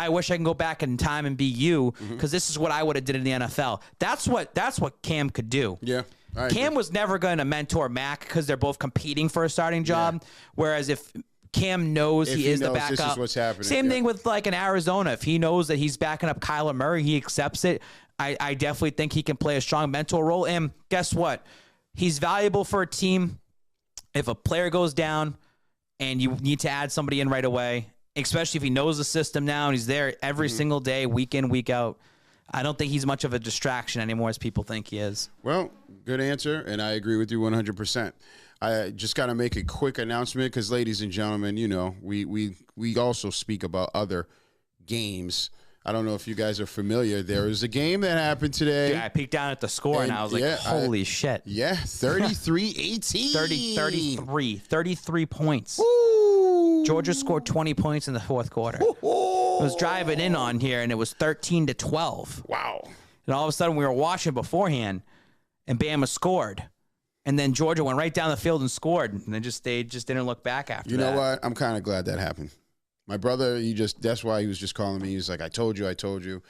wish I can go back in time and be you because this is what I would have did in the NFL. That's what Cam could do. Yeah. Cam was never going to mentor Mac because they're both competing for a starting job. Whereas if Cam knows he is the backup, this is what's happening. Same thing with like in Arizona. If he knows that he's backing up Kyler Murray, he accepts it. I definitely think he can play a strong mentor role. And guess what? He's valuable for a team. If a player goes down and you need to add somebody in right away, especially if he knows the system now and he's there every single day, week in, week out, I don't think he's much of a distraction anymore as people think he is. Well, good answer, and I agree with you 100%. I just got to make a quick announcement because, ladies and gentlemen, you know, we also speak about other games. I don't know if you guys are familiar. There was a game that happened today. Yeah, I peeked down at the score, and I was like, holy shit. Yeah, 33-18. 33 points. Woo! Georgia scored 20 points in the fourth quarter. I was driving in on here, and it was 13-12. Wow. And all of a sudden, we were watching beforehand, and Bama scored. And then Georgia went right down the field and scored. And they just didn't look back after that. You know what? I'm kind of glad that happened. My brother, that's why he was just calling me. He was like, I told you.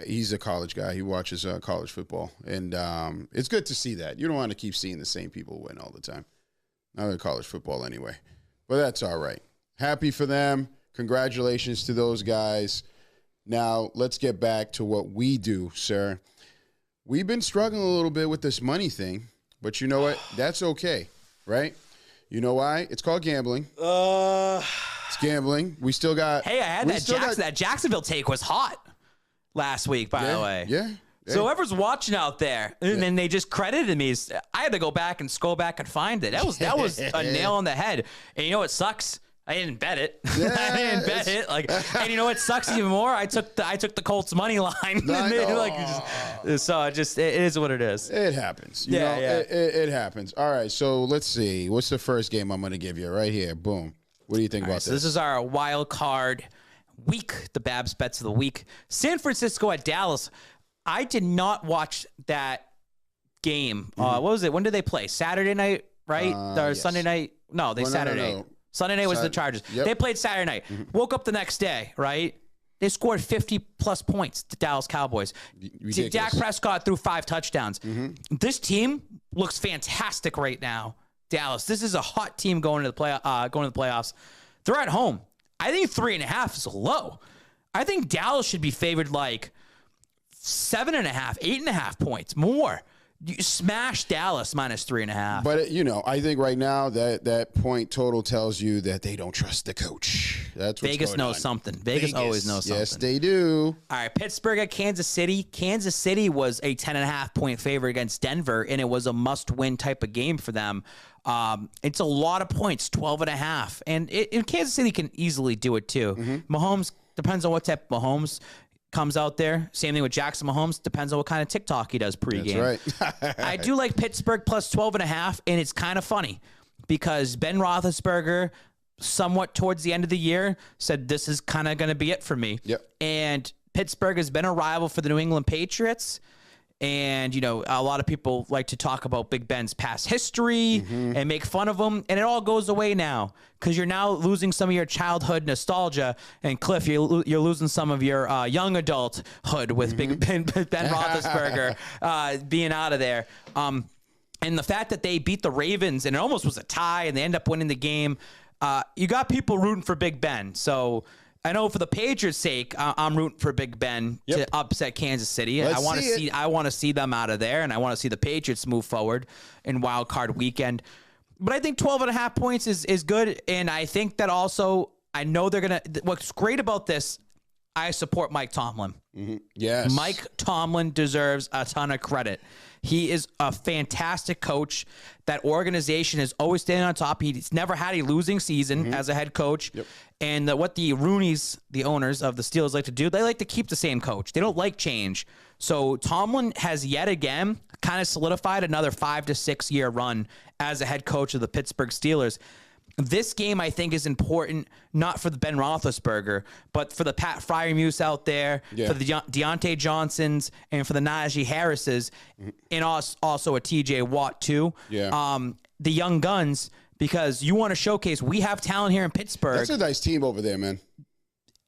He's a college guy. He watches college football. And it's good to see that. You don't want to keep seeing the same people win all the time. Not in college football anyway. But that's all right. Happy for them. Congratulations to those guys. Now, let's get back to what we do, sir. We've been struggling a little bit with this money thing. But you know what? That's okay, right? You know why? It's called gambling. It's gambling. We still got... Hey, I had that Jacksonville take was hot last week, by the way. Yeah. So whoever's watching out there, and then they just credited me. I had to go back and scroll back and find it. That was a nail on the head. And you know what sucks? I didn't bet it. Yeah, I didn't bet it. And you know what sucks even more? I took the Colts money line. So it is what it is. It happens. You know, it happens. All right. So let's see. What's the first game I'm going to give you right here? Boom. What do you think about this? So this is our wild card week. The Babs bets of the week. San Francisco at Dallas. I did not watch that game. What was it? When did they play? Saturday night, right? Or Yes. Sunday night? No, Saturday. No. Sunday night was the Chargers. Yep. They played Saturday night. Woke up the next day, right? They scored 50-plus points to Dallas Cowboys. Ridiculous. Dak Prescott threw 5 touchdowns. This team looks fantastic right now. Dallas. This is a hot team going to the playoffs. They're at home. I think 3.5 is low. I think Dallas should be favored like 7.5, 8.5 points more. You smash Dallas minus 3.5. But, I think right now that point total tells you that they don't trust the coach. That's what's Vegas going knows on. something. Vegas always knows something. Yes, they do. All right, Pittsburgh at Kansas City. Kansas City was a 10.5 point favorite against Denver, and it was a must-win type of game for them. It's a lot of points, 12.5. And Kansas City can easily do it, too. Mahomes, depends on what type of Mahomes comes out there. Same thing with Jackson Mahomes. Depends on what kind of TikTok he does pregame. That's right. I do like Pittsburgh plus 12.5, and it's kind of funny because Ben Roethlisberger, somewhat towards the end of the year, said this is kind of going to be it for me. Yep. And Pittsburgh has been a rival for the New England Patriots. And, a lot of people like to talk about Big Ben's past history and make fun of him. And it all goes away now because you're now losing some of your childhood nostalgia. And, Cliff, you're losing some of your young adulthood with Big Ben Roethlisberger being out of there. And the fact that they beat the Ravens and it almost was a tie and they end up winning the game, you got people rooting for Big Ben. So I know for the Patriots' sake, I'm rooting for Big Ben to upset Kansas City. I want to see them out of there, and I want to see the Patriots move forward in Wildcard Weekend. But I think 12.5 points is good, and I think that also I know they're gonna. What's great about this, I support Mike Tomlin. Yes, Mike Tomlin deserves a ton of credit. He is a fantastic coach. That organization is always standing on top. He's never had a losing season as a head coach. Yep. And what the Rooneys, the owners of the Steelers, like to do, they like to keep the same coach. They don't like change. So Tomlin has yet again kind of solidified another 5 to 6 year run as a head coach of the Pittsburgh Steelers. This game, I think, is important, not for the Ben Roethlisberger, but for the Pat Freiermuths out there, for the Deontay Johnsons, and for the Najee Harrises, and also a TJ Watt, too. The young guns, because you want to showcase, we have talent here in Pittsburgh. That's a nice team over there, man.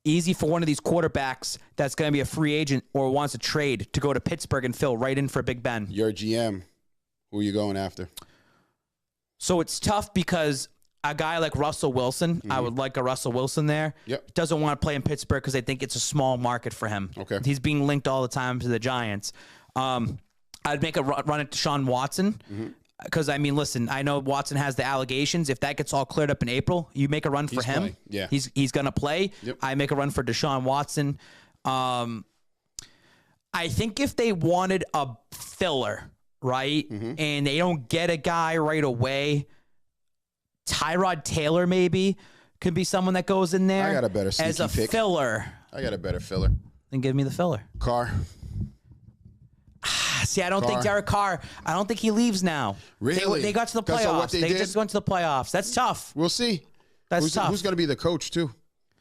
Easy for one of these quarterbacks that's going to be a free agent or wants to trade to go to Pittsburgh and fill right in for Big Ben. Your GM, who are you going after? So it's tough because a guy like Russell Wilson, I would like a Russell Wilson there. Yep. Doesn't want to play in Pittsburgh because I think it's a small market for him. Okay. He's being linked all the time to the Giants. I'd make a run at Deshaun Watson because, listen, I know Watson has the allegations. If that gets all cleared up in April, you make a run for him. Playing. Yeah. He's going to play. Yep. I make a run for Deshaun Watson. I think if they wanted a filler, right, and they don't get a guy right away, Tyrod Taylor maybe could be someone that goes in there. I got a better sneaky as a pick. filler. I got a better filler. Then give me the filler. Carr. See, I don't think Derek Carr. I don't think he leaves now. Really? They got to the playoffs. They just went to the playoffs. That's tough. We'll see. That's tough. Who's going to be the coach too?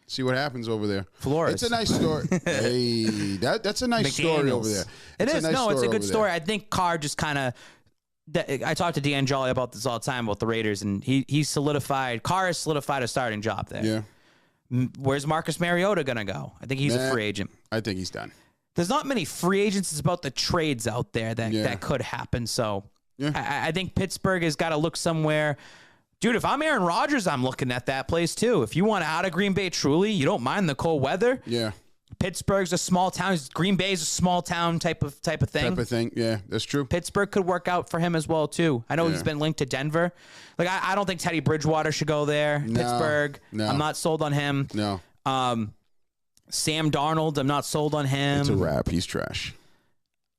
See what happens over there. Flores. It's a nice story. Hey, that's a nice story over there. It's a good story. There. I think Carr just kind of. I talked to D'Angelo about this all the time about the Raiders, and Carr has solidified a starting job there. Yeah. Where's Marcus Mariota going to go? I think he's a free agent. I think he's done. There's not many free agents. It's about the trades out there that could happen. So I think Pittsburgh has got to look somewhere. Dude, if I'm Aaron Rodgers, I'm looking at that place too. If you want out of Green Bay truly, you don't mind the cold weather. Yeah. Pittsburgh's a small town. Green Bay's a small town type of thing. Yeah, that's true. Pittsburgh could work out for him as well too. I know he's been linked to Denver. Like I don't think Teddy Bridgewater should go there. No, Pittsburgh. No. I'm not sold on him. No. Sam Darnold, I'm not sold on him. It's a wrap. He's trash.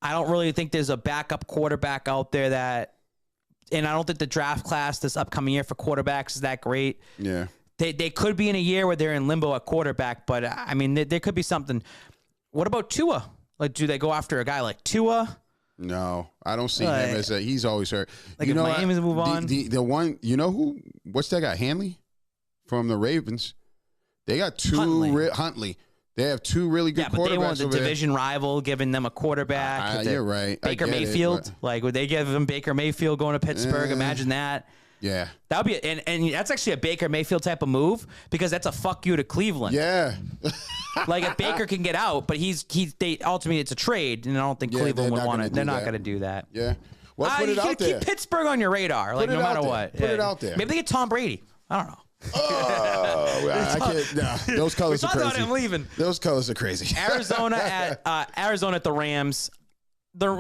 I don't really think there's a backup quarterback out there and I don't think the draft class this upcoming year for quarterbacks is that great. Yeah. They could be in a year where they're in limbo at quarterback, but there could be something. What about Tua? Like, do they go after a guy like Tua? No, I don't see him as he's always hurt. Like, if Miami's move on. The one, you know who? What's that guy? Hanley from the Ravens. They got two. Huntley. Huntley. They have two really good quarterbacks. But they want the over there. division rival giving them a quarterback. You're right. Baker Mayfield. Like, would they give him Baker Mayfield going to Pittsburgh? Imagine that. Yeah. That would be, and that's actually a Baker Mayfield type of move because that's a fuck you to Cleveland. Yeah. Like if Baker can get out, but they ultimately it's a trade, and I don't think Cleveland would want it. They're not going to do that. Yeah. Well, put it out there. Keep Pittsburgh on your radar, like no matter what. Put it out there. Maybe they get Tom Brady. I don't know. Oh, I can't. Nah, those colors are crazy. I'm leaving. Those colors are crazy. Arizona at the Rams.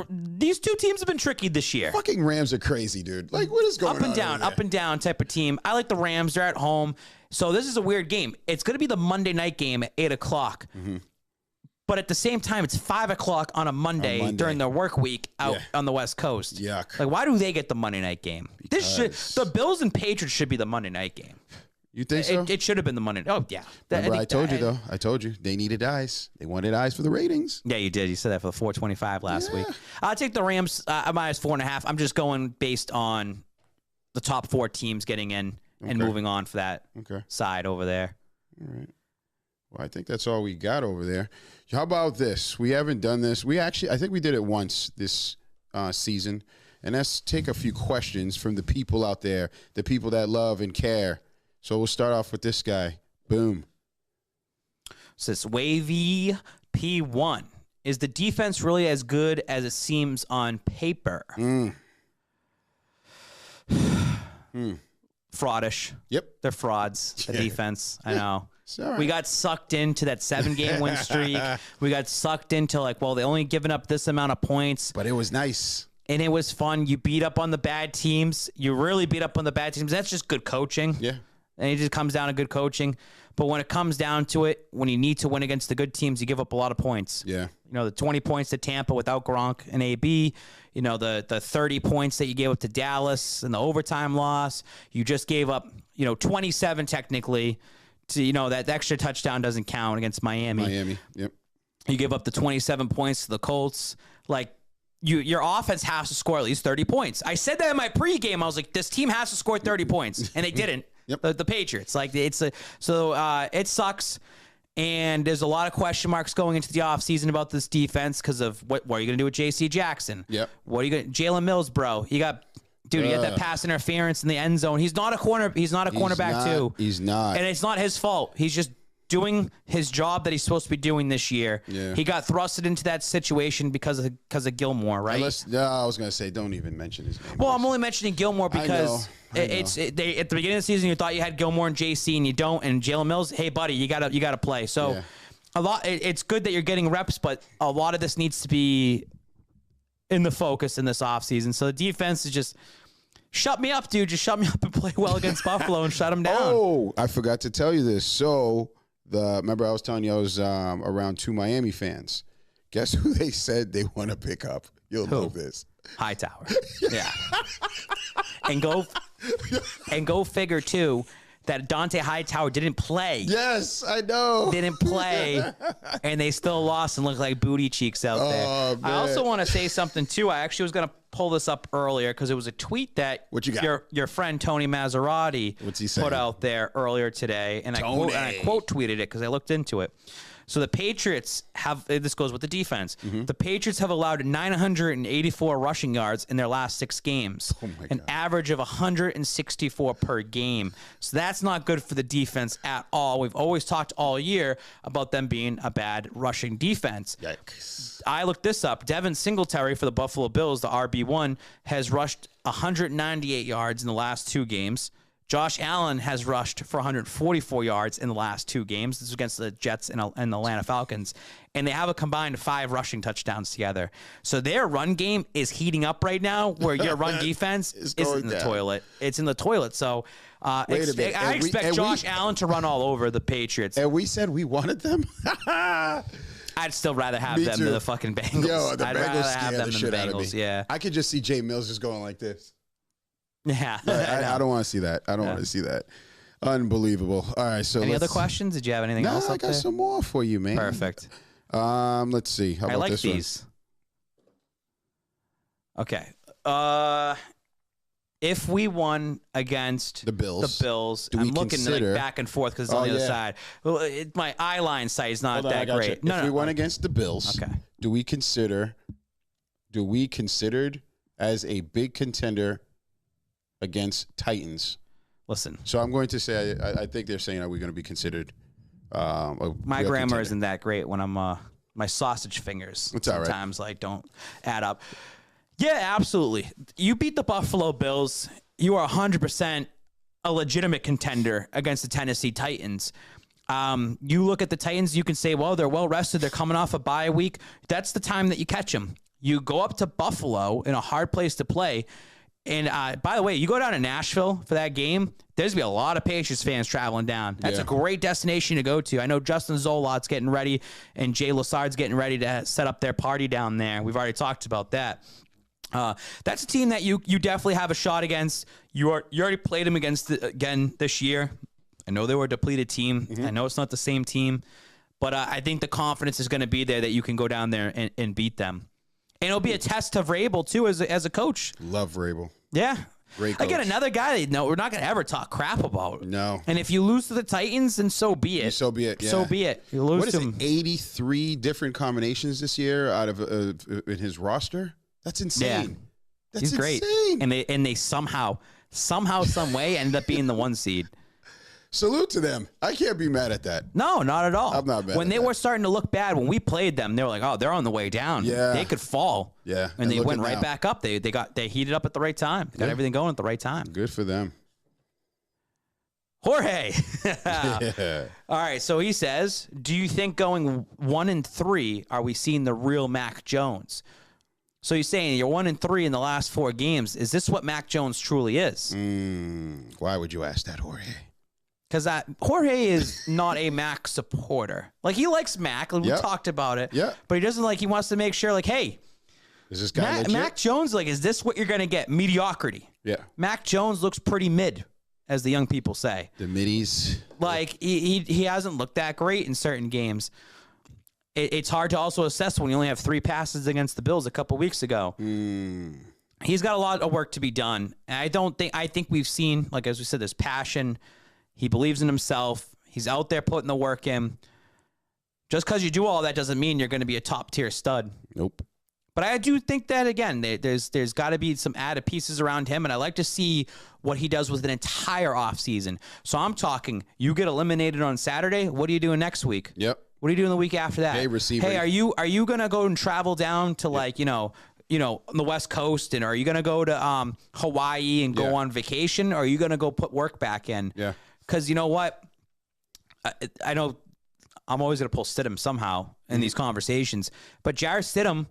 These two teams have been tricky this year. Fucking Rams are crazy, dude. Like, what is going on? Up and down type of team. I like the Rams. They're at home. So this is a weird game. It's going to be the Monday night game at 8 o'clock. Mm-hmm. But at the same time, it's 5 o'clock on a Monday during the work week out on the West Coast. Yuck. Like, why do they get the Monday night game? The Bills and Patriots should be the Monday night game. You think so? It should have been the Monday. Oh, yeah. Remember, I told you, though. I told you. They needed eyes. They wanted eyes for the ratings. Yeah, you did. You said that for the 425 last week. I'll take the Rams minus 4.5. I'm just going based on the top 4 teams getting in and moving on for that side over there. All right. Well, I think that's all we got over there. How about this? We haven't done this. I think we did it once this season. And let's take a few questions from the people out there, the people that love and care. So we'll start off with this guy. Boom. So it's Wavy P1. Is the defense really as good as it seems on paper? Fraudish. Yep. They're frauds, the defense. I know. Right. We got sucked into that 7-game win streak. We got sucked into they only given up this amount of points. But it was nice. And it was fun. You beat up on the bad teams. You really beat up on the bad teams. That's just good coaching. Yeah. And it just comes down to good coaching. But when it comes down to it, when you need to win against the good teams, you give up a lot of points. Yeah. The 20 points to Tampa without Gronk and AB. The 30 points that you gave up to Dallas and the overtime loss. You just gave up, 27 technically. To, that extra touchdown doesn't count against Miami. Yep. You give up the 27 points to the Colts. Like, your offense has to score at least 30 points. I said that in my pregame. I was like, this team has to score 30 points, and they didn't. Yep. The Patriots. Like, it sucks, and there's a lot of question marks going into the offseason about this defense because of what are you going to do with J.C. Jackson? Yep. What are you going to Jalen Mills, bro? You got that pass interference in the end zone. He's not a cornerback too. He's not. And it's not his fault. He's just doing his job that he's supposed to be doing this year. Yeah. He got thrusted into that situation because of Gilmore, right? I was going to say, don't even mention his name. Well, I'm only mentioning Gilmore because at the beginning of the season, you thought you had Gilmore and JC, and you don't. And Jalen Mills, hey buddy, you gotta play. So it's good that you're getting reps, but a lot of this needs to be in the focus in this offseason. So the defense is just shut me up, dude. Just shut me up and play well against Buffalo and shut them down. Oh, I forgot to tell you this. So remember I was telling you I was around 2 Miami fans. Guess who they said they want to pick up? You'll know this. Hightower. Yeah. and go figure too that Dante Hightower didn't play. Yes, I know. Didn't play, and they still lost and look like booty cheeks out there. Man. I also want to say something too. I actually was going to pull this up earlier because it was a tweet that what you got? Your friend Tony Maserati put out there earlier today, and I quote tweeted it because I looked into it. So the Patriots this goes with the defense. Mm-hmm. The Patriots have allowed 984 rushing yards in their last 6 games, an average of 164 per game. So that's not good for the defense at all. We've always talked all year about them being a bad rushing defense. Yikes. I looked this up. Devin Singletary for the Buffalo Bills, the RB1, has rushed 198 yards in the last 2 games. Josh Allen has rushed for 144 yards in the last 2 games. This is against the Jets and the Atlanta Falcons. And they have a combined 5 rushing touchdowns together. So their run game is heating up right now, where your run defense is in the toilet. It's in the toilet. So I expect Josh Allen to run all over the Patriots. And we said we wanted them? I'd still rather have them than the fucking Bengals. Yo, I'd rather have them than the Bengals, yeah. I could just see Jay Mills just going like this. Yeah. I don't want to see that. I don't want to see that. Unbelievable. All right. So any other questions? Did you have anything else? I got some more for you, man. Perfect. Let's see. How about this these. one? Okay. if we won against The Bills, I'm we looking consider- like, back and forth the Bills? Do I'm we looking consider- like back and forth because it's on the other side. Well, my eye line sight is not Hold on, I that got great. you. If we won against the Bills, Okay. do we considered as a big contender against Titans? Listen, So I'm going to say I think they're saying, are we going to be considered? my grammar isn't that great when I'm my sausage fingers It's all right. sometimes like don't add up. Yeah, absolutely. You beat the Buffalo Bills. You are 100% a legitimate contender against the Tennessee Titans. You look at the Titans, you can say, well, they're well rested. They're coming off a bye week. That's the time that you catch them. You go up to Buffalo in a hard place to play. And by the way, you go down to Nashville for that game, there's going to be a lot of Patriots fans traveling down. That's a great destination to go to. I know Justin Zolot's getting ready and Jay Lassard's getting ready to set up their party down there. We've already talked about that. That's a team that you definitely have a shot against. You already played them again this year. I know they were a depleted team. I know it's not the same team, but I think the confidence is going to be there that you can go down there and beat them. And it'll be a test of Vrabel, too, as a coach. Love Vrabel. Yeah. Great coach. Again, another guy that we're not going to ever talk crap about. No. And if you lose to the Titans, then so be it. So be it. Yeah. So be it. You lose What is to it? them. 83 different combinations this year out of in his roster. That's insane. Yeah. That's He's great. insane. And they somehow, some way ended up being the 1 seed. Salute to them. I can't be mad at that. No, not at all. I'm not mad when at they that. were starting to look bad, when we played them, they were like, "Oh, they're on the way down. Yeah. They could fall." Yeah. and they look went at right now. back up. They heated up at the right time. Got everything going at the right time. Good for them. Jorge. Yeah. All right, so he says, "Do you think going 1-3 are we seeing the real Mac Jones?" So you're saying you're 1-3 in the last 4 games. Is this what Mac Jones truly is? Why would you ask that, Jorge? Because Jorge is not a Mac supporter. Like, he likes Mac. Like, we Yep. talked about it. Yep. But he doesn't like, he wants to make sure, like, hey, Is this guy legit? Mac Jones, like, is this what you're going to get? Mediocrity. Yeah. Mac Jones looks pretty mid, as the young people say. The middies. Like, he hasn't looked that great in certain games. It's hard to also assess when you only have 3 passes against the Bills a couple weeks ago. He's got a lot of work to be done. And I think we've seen, like, as we said, there's passion. He believes in himself. He's out there putting the work in. Just because you do all that doesn't mean you're going to be a top-tier stud. Nope. But I do think that, again, there's got to be some added pieces around him, and I like to see what he does with an entire offseason. So I'm talking, you get eliminated on Saturday, what are you doing next week? Yep. What are you doing the week after that? Hey, receiver. Hey, are you going to go and travel down to, like, on the West Coast, and are you going to go to Hawaii and go on vacation, or are you going to go put work back in? Yeah. Because you know what? I know I'm always going to pull Stidham somehow in these conversations, but Jarrett Stidham,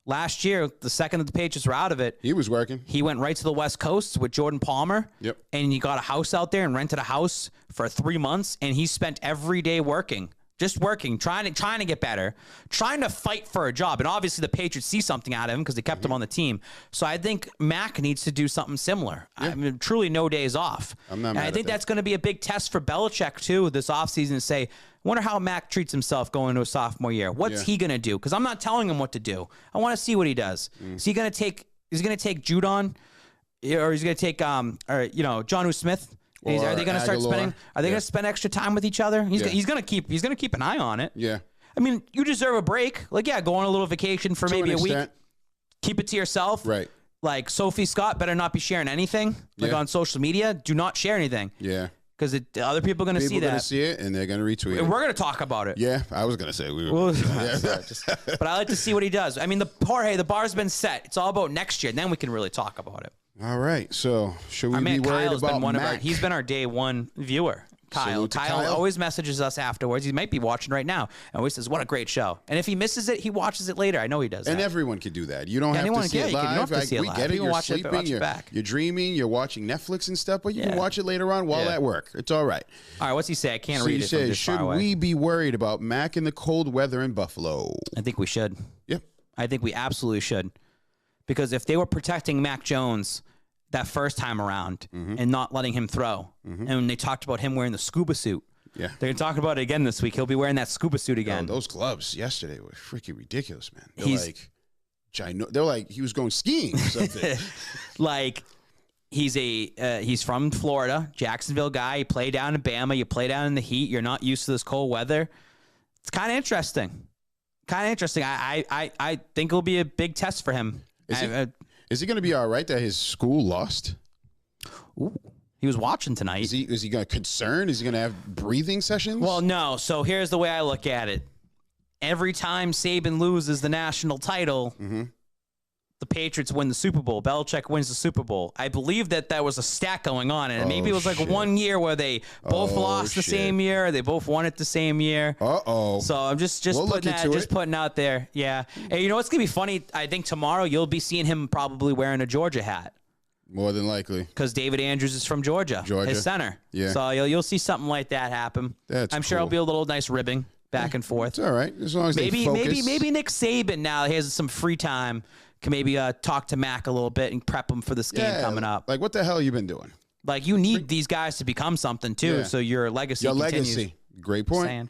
last year, the second that the Patriots were out of it, He was working. he went right to the West Coast with Jordan Palmer. Yep. And he got a house out there and rented a house for 3 months, and he spent every day working. Just working, trying to get better, trying to fight for a job. And obviously the Patriots see something out of him because they kept him on the team. So I think Mac needs to do something similar. I mean, truly no days off. I'm not and mad I at think that. that's going to be a big test for Belichick, too, this offseason, to say, wonder how Mac treats himself going into a sophomore year. What's he going to do? Because I'm not telling him what to do. I want to see what he does. Is he going to take Judon, or is he going to take Jonnu Smith? Are they going to start Aguilar. spending? Are they going to spend extra time with each other? He's going to keep an eye on it. Yeah. I mean, you deserve a break. Like, go on a little vacation for maybe a week. Keep it to yourself. Right. Like, Sophie Scott better not be sharing anything. Like, on social media, do not share anything. Yeah. Because other people are going to see People are going that. to see it, and they're going to retweet And it. we're going to talk about it. Yeah, I was going to say we were. But I like to see what he does. I mean, the bar's been set. It's all about next year. And then we can really talk about it. All right. So, should we Our be man worried Kyle's about been one Mac? of he's been our day one viewer. Kyle. Salute to Kyle Kyle. always messages us afterwards. He might be watching right now. And always says, what a great show. And if he misses it, he watches it later. I know he does And that. everyone can do that. You don't have Anyone to see can. it You live. don't have to see it We live. get it. You can You're watch it, sleeping. watch it back. You're dreaming. You're watching Netflix and stuff, but you can Yeah. watch it later on while Yeah. at work. It's all right. All right, what's he say? I can't So read he it from says, this far should away. we be worried about Mac in the cold weather in Buffalo? I think we should. Yep. I think we absolutely should. Because if they were protecting Mac Jones that first time around and not letting him throw, and when they talked about him wearing the scuba suit, Yeah. they're going to talk about it again this week. He'll be wearing that scuba suit again. Those gloves yesterday were freaking ridiculous, man. They're He's- like, they're like he was going skiing or something. Like, he's from Florida, Jacksonville guy. You play down in Bama. You play down in the heat. You're not used to this cold weather. It's kind of interesting. I think it'll be a big test for him. Is he going to be all right that his school lost? Ooh, he was watching tonight. Is he going to concern? Is he going to have breathing sessions? Well, no. So here's the way I look at it. Every time Saban loses the national title, the Patriots win the Super Bowl. Belichick wins the Super Bowl. I believe that was a stat going on, and maybe it was like 1 year where they both lost the same year. They both won it the same year. So I'm just putting out there. Yeah. And you know what's gonna be funny? I think tomorrow you'll be seeing him probably wearing a Georgia hat. More than likely, because David Andrews is from Georgia, his center. Yeah. So you'll see something like that happen. I'm sure it'll be a little nice ribbing back and forth. It's all right as long as they focus. Maybe Nick Saban now he has some free time. Can maybe talk to Mac a little bit and prep him for this game coming up. Like, what the hell you been doing? Like, you need these guys to become something, too, so your legacy continues. Great point.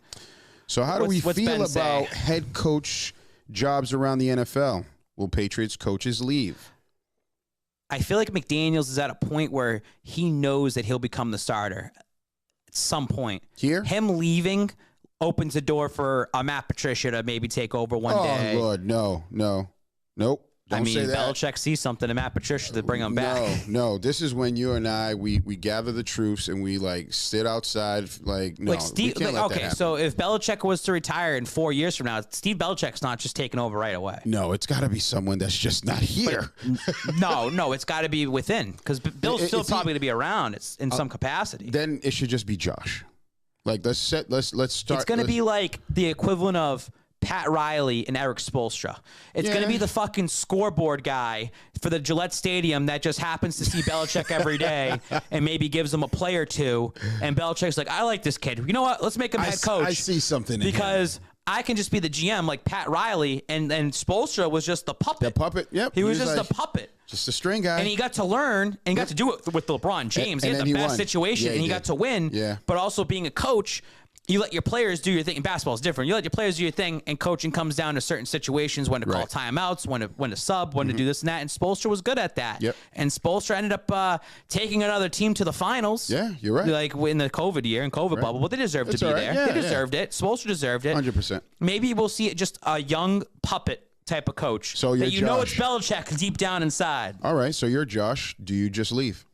So how do we feel about head coach jobs around the NFL? Will Patriots coaches leave? I feel like McDaniels is at a point where he knows that he'll become the starter at some point. Here? Him leaving opens the door for Matt Patricia to maybe take over one day. Oh, Lord, no. Nope. Don't say that. Belichick sees something in Matt Patricia to bring him back. No. This is when you and I we gather the troops and we sit outside. We can't let that happen. So if Belichick was to retire in 4 years from now, Steve Belichick's not just taking over right away. No, it's got to be someone that's just not here. No, it's got to be within because Bill's still probably going to be around in some capacity. Then it should just be Josh. Let's start. It's going to be like the equivalent of Pat Riley and Eric Spoelstra. It's going to be the fucking scoreboard guy for the Gillette Stadium that just happens to see Belichick every day and maybe gives him a play or two. And Belichick's like, I like this kid. You know what? Let's make him head coach. I see something in because I can just be the GM like Pat Riley, and Spoelstra was just the puppet. The puppet, yep. He was just a puppet. Just a string guy. And he got to learn and got to do it with LeBron James. He had the best situation, and he got to win. Yeah. But also being a coach, you let your players do your thing. And basketball is different. You let your players do your thing, and coaching comes down to certain situations, when to call timeouts, when to sub, when to do this and that. And Spoelstra was good at that. Yep. And Spoelstra ended up taking another team to the finals. Yeah, you're right. Like in the COVID year and COVID bubble, but they deserved to be there. Yeah, they deserved it. Spoelstra deserved it. 100%. Maybe we'll see it just a young puppet type of coach. So you're that know it's Belichick deep down inside. All right, so you're Josh. Do you just leave?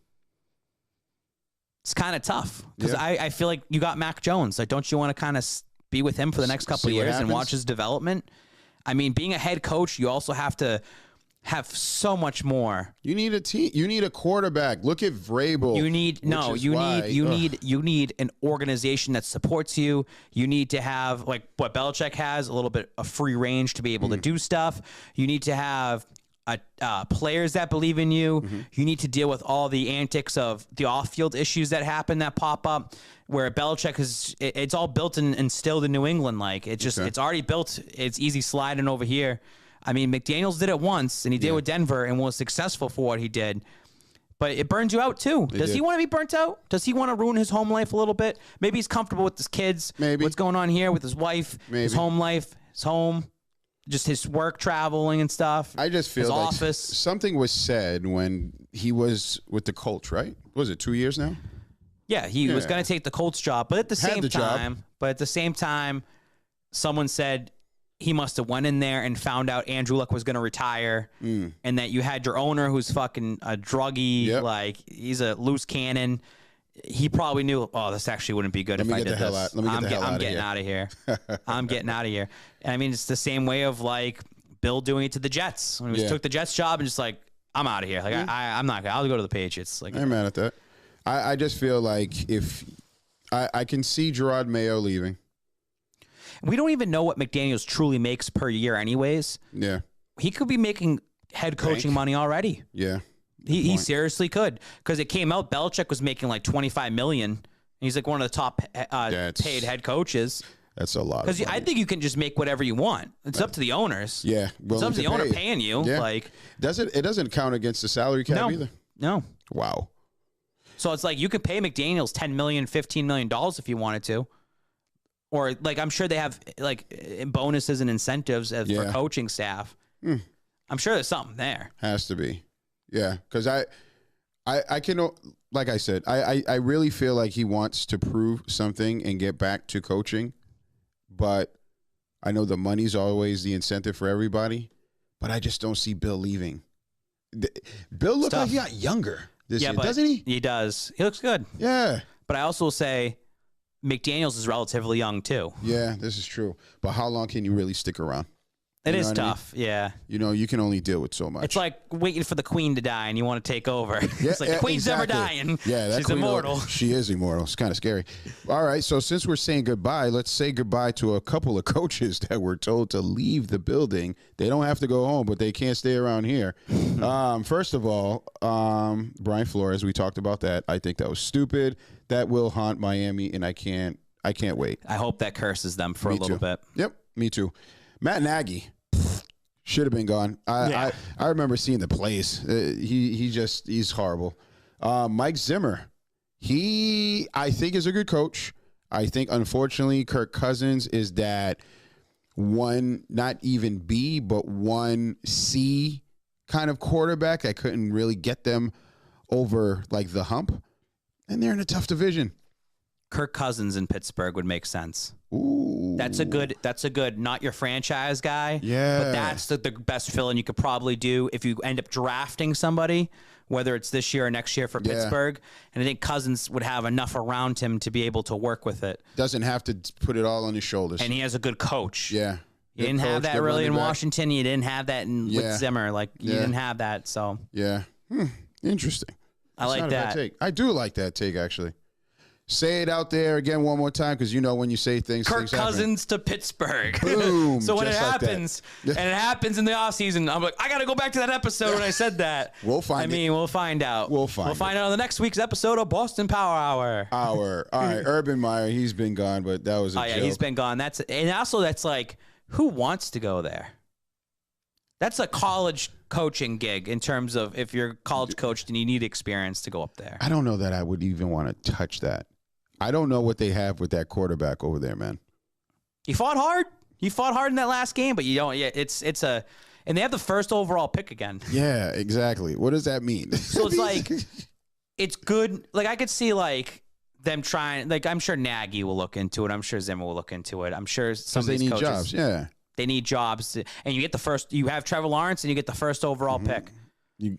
It's kind of tough because I feel like you got Mac Jones. Like, don't you want to kind of be with him for the next couple of years and watch his development? I mean, being a head coach, you also have to have so much more. You need a team. You need a quarterback. Look at Vrabel. You need an organization that supports you. You need to have, like what Belichick has, a little bit of free range to be able to do stuff. You need to have players that believe in you. You need to deal with all the antics of the off-field issues that happen, that pop up, where Belichick it's all built and instilled in New England. Like, it's already built. It's easy sliding over here. I mean, McDaniels did it once, and he did it with Denver and was successful for what he did. But it burns you out, too. Does he want to be burnt out? Does he want to ruin his home life a little bit? Maybe he's comfortable with his kids. Maybe. What's going on here with his wife, his home life, his home. Just his work, traveling and stuff. I just feel his like office. Something was said when he was with the Colts, right? Was it 2 years now? Yeah, he was going to take the Colts job, but at the same time, someone said he must have went in there and found out Andrew Luck was going to retire, and that you had your owner who's fucking a druggie, like he's a loose cannon. He probably knew, this actually wouldn't be good if I did this. I'm getting out of here. I'm getting out of here. And I mean, it's the same way of like Bill doing it to the Jets. When he took the Jets job and just like, I'm out of here. Like, I'm not going to, I'll go to the Patriots. Like, I'm mad at that. I just feel like if I can see Jarrod Mayo leaving. We don't even know what McDaniels truly makes per year anyways. Yeah. He could be making head coaching money already. Yeah. He seriously could, because it came out Belichick was making like $25 million. He's like one of the top paid head coaches. That's a lot. Because I think you can just make whatever you want. It's up to the owners. Yeah, it's up to the owner paying you. Yeah. Like, it doesn't count against the salary cap either. No. Wow. So it's like you could pay McDaniels $10 million, $15 million if you wanted to, or like I'm sure they have like bonuses and incentives for coaching staff. I'm sure there's something there. Has to be. Yeah, because I can, like I said, I really feel like he wants to prove something and get back to coaching, but I know the money's always the incentive for everybody, but I just don't see Bill leaving. Bill looks like he got younger this year, doesn't he? He does. He looks good. Yeah. But I also will say McDaniels is relatively young too. Yeah, this is true. But how long can you really stick around? It is tough, yeah. You know, you can only deal with so much. It's like waiting for the queen to die and you want to take over. It's like the queen's never dying. Yeah, she's immortal. She is immortal. It's kind of scary. All right, so since we're saying goodbye, let's say goodbye to a couple of coaches that were told to leave the building. They don't have to go home, but they can't stay around here. First of all, Brian Flores, we talked about that. I think that was stupid. That will haunt Miami, and I can't wait. I hope that curses them for a little bit. Yep, me too. Matt Nagy. Should have been gone. I remember seeing the plays. He's horrible. Mike Zimmer, I think is a good coach. I think unfortunately Kirk Cousins is that one, not even B, but 1C kind of quarterback that couldn't really get them over like the hump. And they're in a tough division. Kirk Cousins in Pittsburgh would make sense. Ooh. That's a good, not your franchise guy. Yeah. But that's the best fill-in you could probably do if you end up drafting somebody, whether it's this year or next year for Pittsburgh. And I think Cousins would have enough around him to be able to work with it. Doesn't have to put it all on his shoulders. And he has a good coach. Yeah. You didn't have that really in Washington. You didn't have that with Zimmer. Like, you didn't have that, so. Yeah. Interesting. I like that. I do like that take, actually. Say it out there again one more time, because you know when you say things, Kirk Cousins happen. to Pittsburgh. Boom. So when it like happens, and it happens in the offseason, I'm like, I got to go back to that episode when I said that. We'll find it. We'll find out. We'll find out on the next week's episode of Boston Power Hour. All right, Urban Meyer, he's been gone, but that was a joke. Yeah, he's been gone. That's like, who wants to go there? That's a college coaching gig in terms of if you're a college coach and you need experience to go up there. I don't know that I would even want to touch that. I don't know what they have with that quarterback over there, man. He fought hard. He fought hard in that last game, but you don't. Yeah, and they have the first overall pick again. Yeah, exactly. What does that mean? So it's like, it's good. Like I could see like them trying. Like I'm sure Nagy will look into it. I'm sure Zimmer will look into it. I'm sure some of these need coaches, jobs. Yeah, they need jobs, and you get the first. You have Trevor Lawrence, and you get the first overall pick.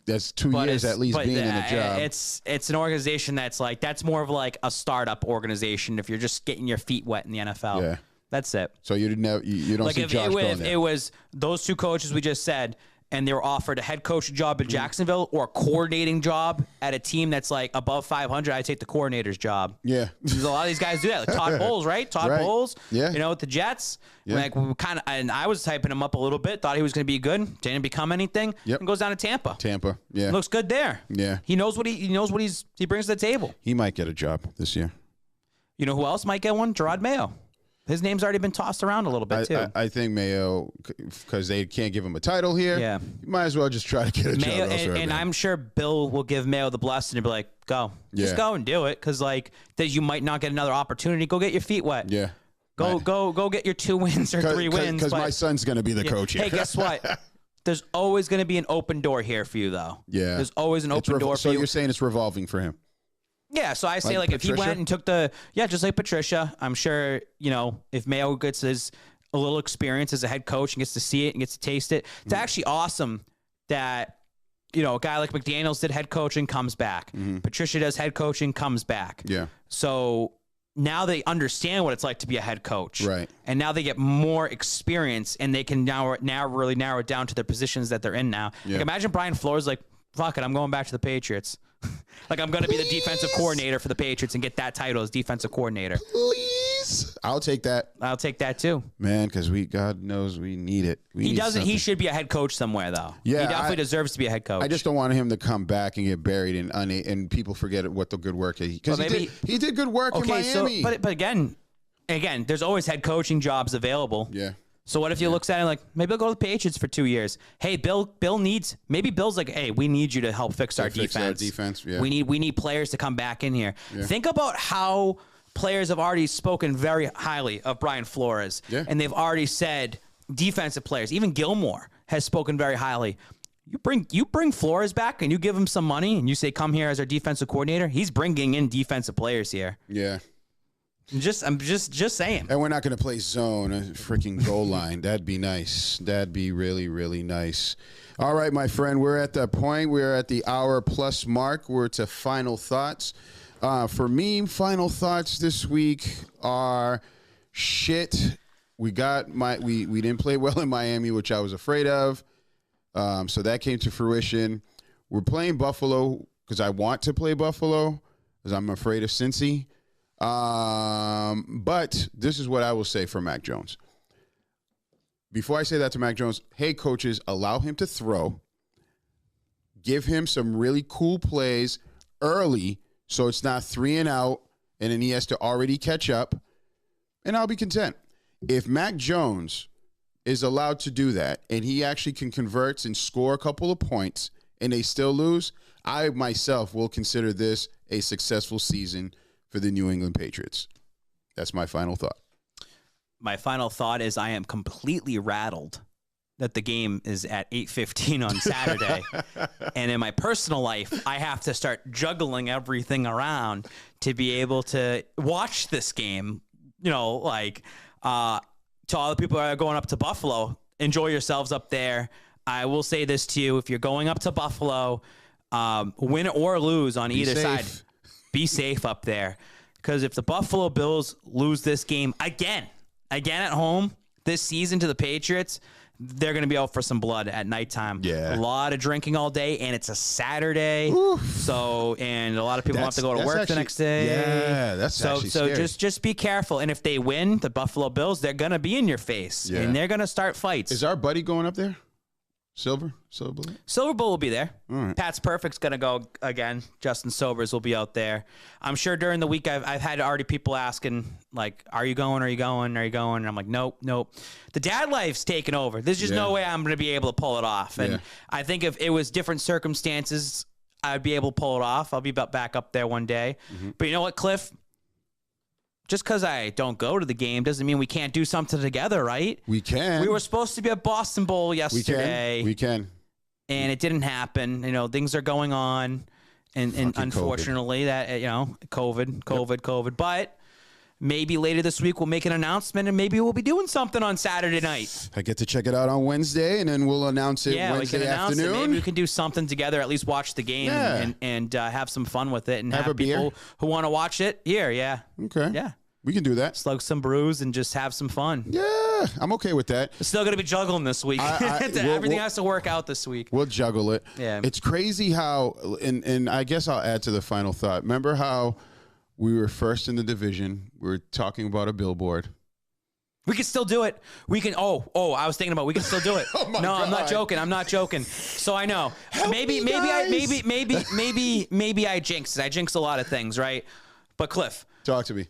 That's 2 years at least being in a job. It's an organization that's more of like a startup organization. If you're just getting your feet wet in the NFL, yeah, that's it. So you didn't have you don't see Josh going there. It was those two coaches we just said, and they were offered a head coach job in Jacksonville or a coordinating job at a team that's like above 500. I take the coordinator's job. Yeah, because a lot of these guys do that. Like Todd Bowles, right? Todd Bowles. Yeah, you know, with the Jets. Yeah. Like kind of, and I was hyping him up a little bit. Thought he was going to be good. Didn't become anything. Yep. And goes down to Tampa. Yeah, Looks good there. Yeah, he knows what he brings to the table. He might get a job this year. You know who else might get one? Jarrod Mayo. His name's already been tossed around a little bit, too. I think Mayo, because they can't give him a title here, yeah, you might as well just try to get a job elsewhere. And I'm sure Bill will give Mayo the blessing and be like, go. Just go and do it, because like, you might not get another opportunity. Go get your feet wet. Yeah. Go get your 2 wins or 3 wins. Because my son's going to be the coach here. Hey, guess what? There's always going to be an open door here for you, though. Yeah. There's always an open door for you. So you're saying it's revolving for him? Yeah, so I say like if he went and took just like Patricia, I'm sure, you know, if Mayo gets a little experience as a head coach and gets to see it and gets to taste it, it's actually awesome that, you know, a guy like McDaniels did head coaching, comes back. Patricia does head coaching, comes back. Yeah. So now they understand what it's like to be a head coach. Right. And now they get more experience and they can now really narrow it down to their positions that they're in now. Yeah. Like imagine Brian Flores like, fuck it, I'm going back to the Patriots. Like I'm going to be the defensive coordinator for the Patriots and get that title as defensive coordinator. Please. I'll take that. I'll take that too. Man, because God knows we need it. He doesn't. He should be a head coach somewhere though. Yeah, he definitely deserves to be a head coach. I just don't want him to come back and get buried and people forget what the good work is. Because he did good work in Miami. So, but again, there's always head coaching jobs available. Yeah. So what if you looks at it like, maybe I'll go to the Patriots for 2 years. Hey, Bill's maybe Bill's like, hey, we need you to help fix our defense. Yeah. We need players to come back in here. Yeah. Think about how players have already spoken very highly of Brian Flores. Yeah. And they've already said defensive players, even Gilmore has spoken very highly. You bring Flores back and you give him some money and you say, come here as our defensive coordinator. He's bringing in defensive players here. Yeah. I'm just saying. And we're not going to play zone, a freaking goal line. That'd be nice. That'd be really, really nice. All right, my friend, we're at that point. We're at the hour plus mark. We're to final thoughts. For me, final thoughts this week are shit. We didn't play well in Miami, which I was afraid of. So that came to fruition. We're playing Buffalo because I want to play Buffalo because I'm afraid of Cincy. But this is what I will say for Mac Jones. Before I say that to Mac Jones, hey, coaches, allow him to throw. Give him some really cool plays early so it's not 3 and out and then he has to already catch up, and I'll be content. If Mac Jones is allowed to do that and he actually can convert and score a couple of points and they still lose, I myself will consider this a successful season for the New England Patriots. That's my final thought. My final thought is I am completely rattled that the game is at 8:15 on Saturday. And in my personal life, I have to start juggling everything around to be able to watch this game. To all the people that are going up to Buffalo, enjoy yourselves up there. I will say this to you. If you're going up to Buffalo, win or lose on either side, be safe up there. Because if the Buffalo Bills lose this game again at home this season to the Patriots, they're going to be out for some blood at nighttime. Yeah. A lot of drinking all day, and it's a Saturday. Oof. So, and a lot of people have to go to work the next day. Yeah, that's actually scary. just be careful. And if they win, the Buffalo Bills, they're going to be in your face, and they're going to start fights. Is our buddy going up there? Silver Bullet? Silver Bull will be there. All right. Pat's Perfect's going to go again. Justin Sobers will be out there. I'm sure during the week I've had already people asking, like, are you going? Are you going? Are you going? And I'm like, nope. The dad life's taken over. There's just no way I'm going to be able to pull it off. And I think if it was different circumstances, I'd be able to pull it off. I'll be back up there one day. Mm-hmm. But you know what, Cliff? Just because I don't go to the game doesn't mean we can't do something together, right? We can. We were supposed to be at Boston Bowl yesterday. We can. And it didn't happen. Things are going on. And unfortunately, COVID. But maybe later this week we'll make an announcement and maybe we'll be doing something on Saturday night. I get to check it out on Wednesday and then we'll announce it Wednesday afternoon. Maybe we can do something together, at least watch the game and have some fun with it and have people who want to watch it here. Yeah. Okay. Yeah. We can do that. Slug some brews and just have some fun. Yeah, I'm okay with that. We're still going to be juggling this week. Everything has to work out this week. We'll juggle it. Yeah. It's crazy how, and I guess I'll add to the final thought. Remember how we were first in the division? We were talking about a billboard. We can still do it. We can. I was thinking about we can still do it. God. I'm not joking. So I know. Maybe I jinxed it. I jinxed a lot of things, right? But Cliff, talk to me.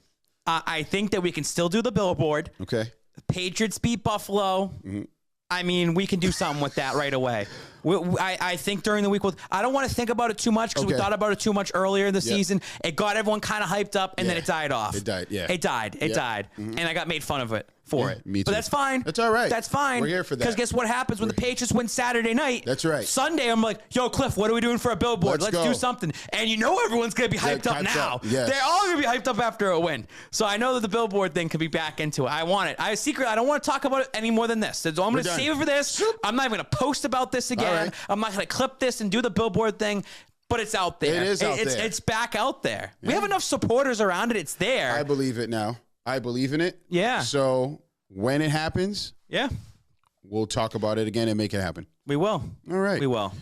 I think that we can still do the billboard. Okay. Patriots beat Buffalo. Mm-hmm. I mean, we can do something with that right away. I think during the week, I don't want to think about it too much because we thought about it too much earlier in the season. It got everyone kind of hyped up, and then it died off. It died, It died. Mm-hmm. And I got made fun of it for it. Me too. But that's fine. That's all right. That's fine. We're here for that. Because guess what happens when the Patriots win Saturday night? That's right. Sunday, I'm like, yo, Cliff, what are we doing for a billboard? Let's do something. And everyone's going to be hyped up now. Yes. They're all going to be hyped up after a win. So I know that the billboard thing could be back into it. I want it. I don't want to talk about it any more than this. So I'm going to save it for this. I'm not even going to post about this again. Right. I'm not going to clip this and do the billboard thing. But it's out there. It is out there. It's back out there. Yeah. We have enough supporters around it. It's there. I believe it now. I believe in it. Yeah. So when it happens, we'll talk about it again and make it happen. We will. All right. We will.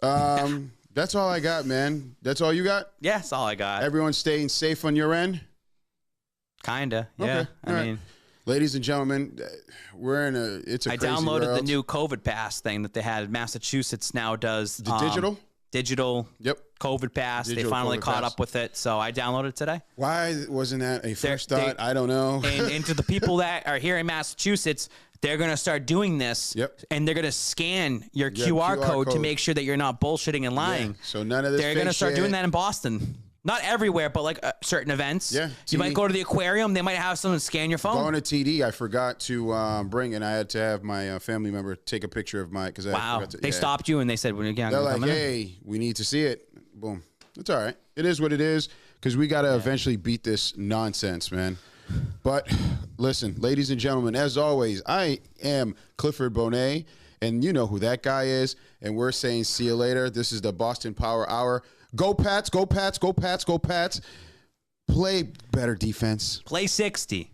That's all I got, man. That's all you got? Yeah, that's all I got. Everyone staying safe on your end? Kinda. Yeah. Okay. I mean, ladies and gentlemen, it's a crazy downloaded world. the new COVID pass thing that they had. Massachusetts now does the digital. Yep. COVID pass. They finally caught up with it. So I downloaded it today. Why wasn't that a first thought? I don't know. And to the people that are here in Massachusetts, they're going to start doing this. Yep. And they're going to scan your QR code to make sure that you're not bullshitting and lying. Yeah. So none of this. They're going to start doing that in Boston. Not everywhere, but like certain events. Yeah, You might TD. go to the aquarium. They might have someone scan your phone. Going to TD, I forgot to bring, and I had to have my family member take a picture of my, because I Wow. forgot to. They stopped you and they said, well, you can't They're come like, in. hey, we need to see it. Boom. It's all right. It is what it is, because we got to eventually beat this nonsense, man. But listen, ladies and gentlemen, as always, I am Clifford Bonet, and you know who that guy is, and we're saying see you later. This is the Boston Power Hour. Go Pats, go Pats, go Pats, go Pats. Play better defense. Play 60.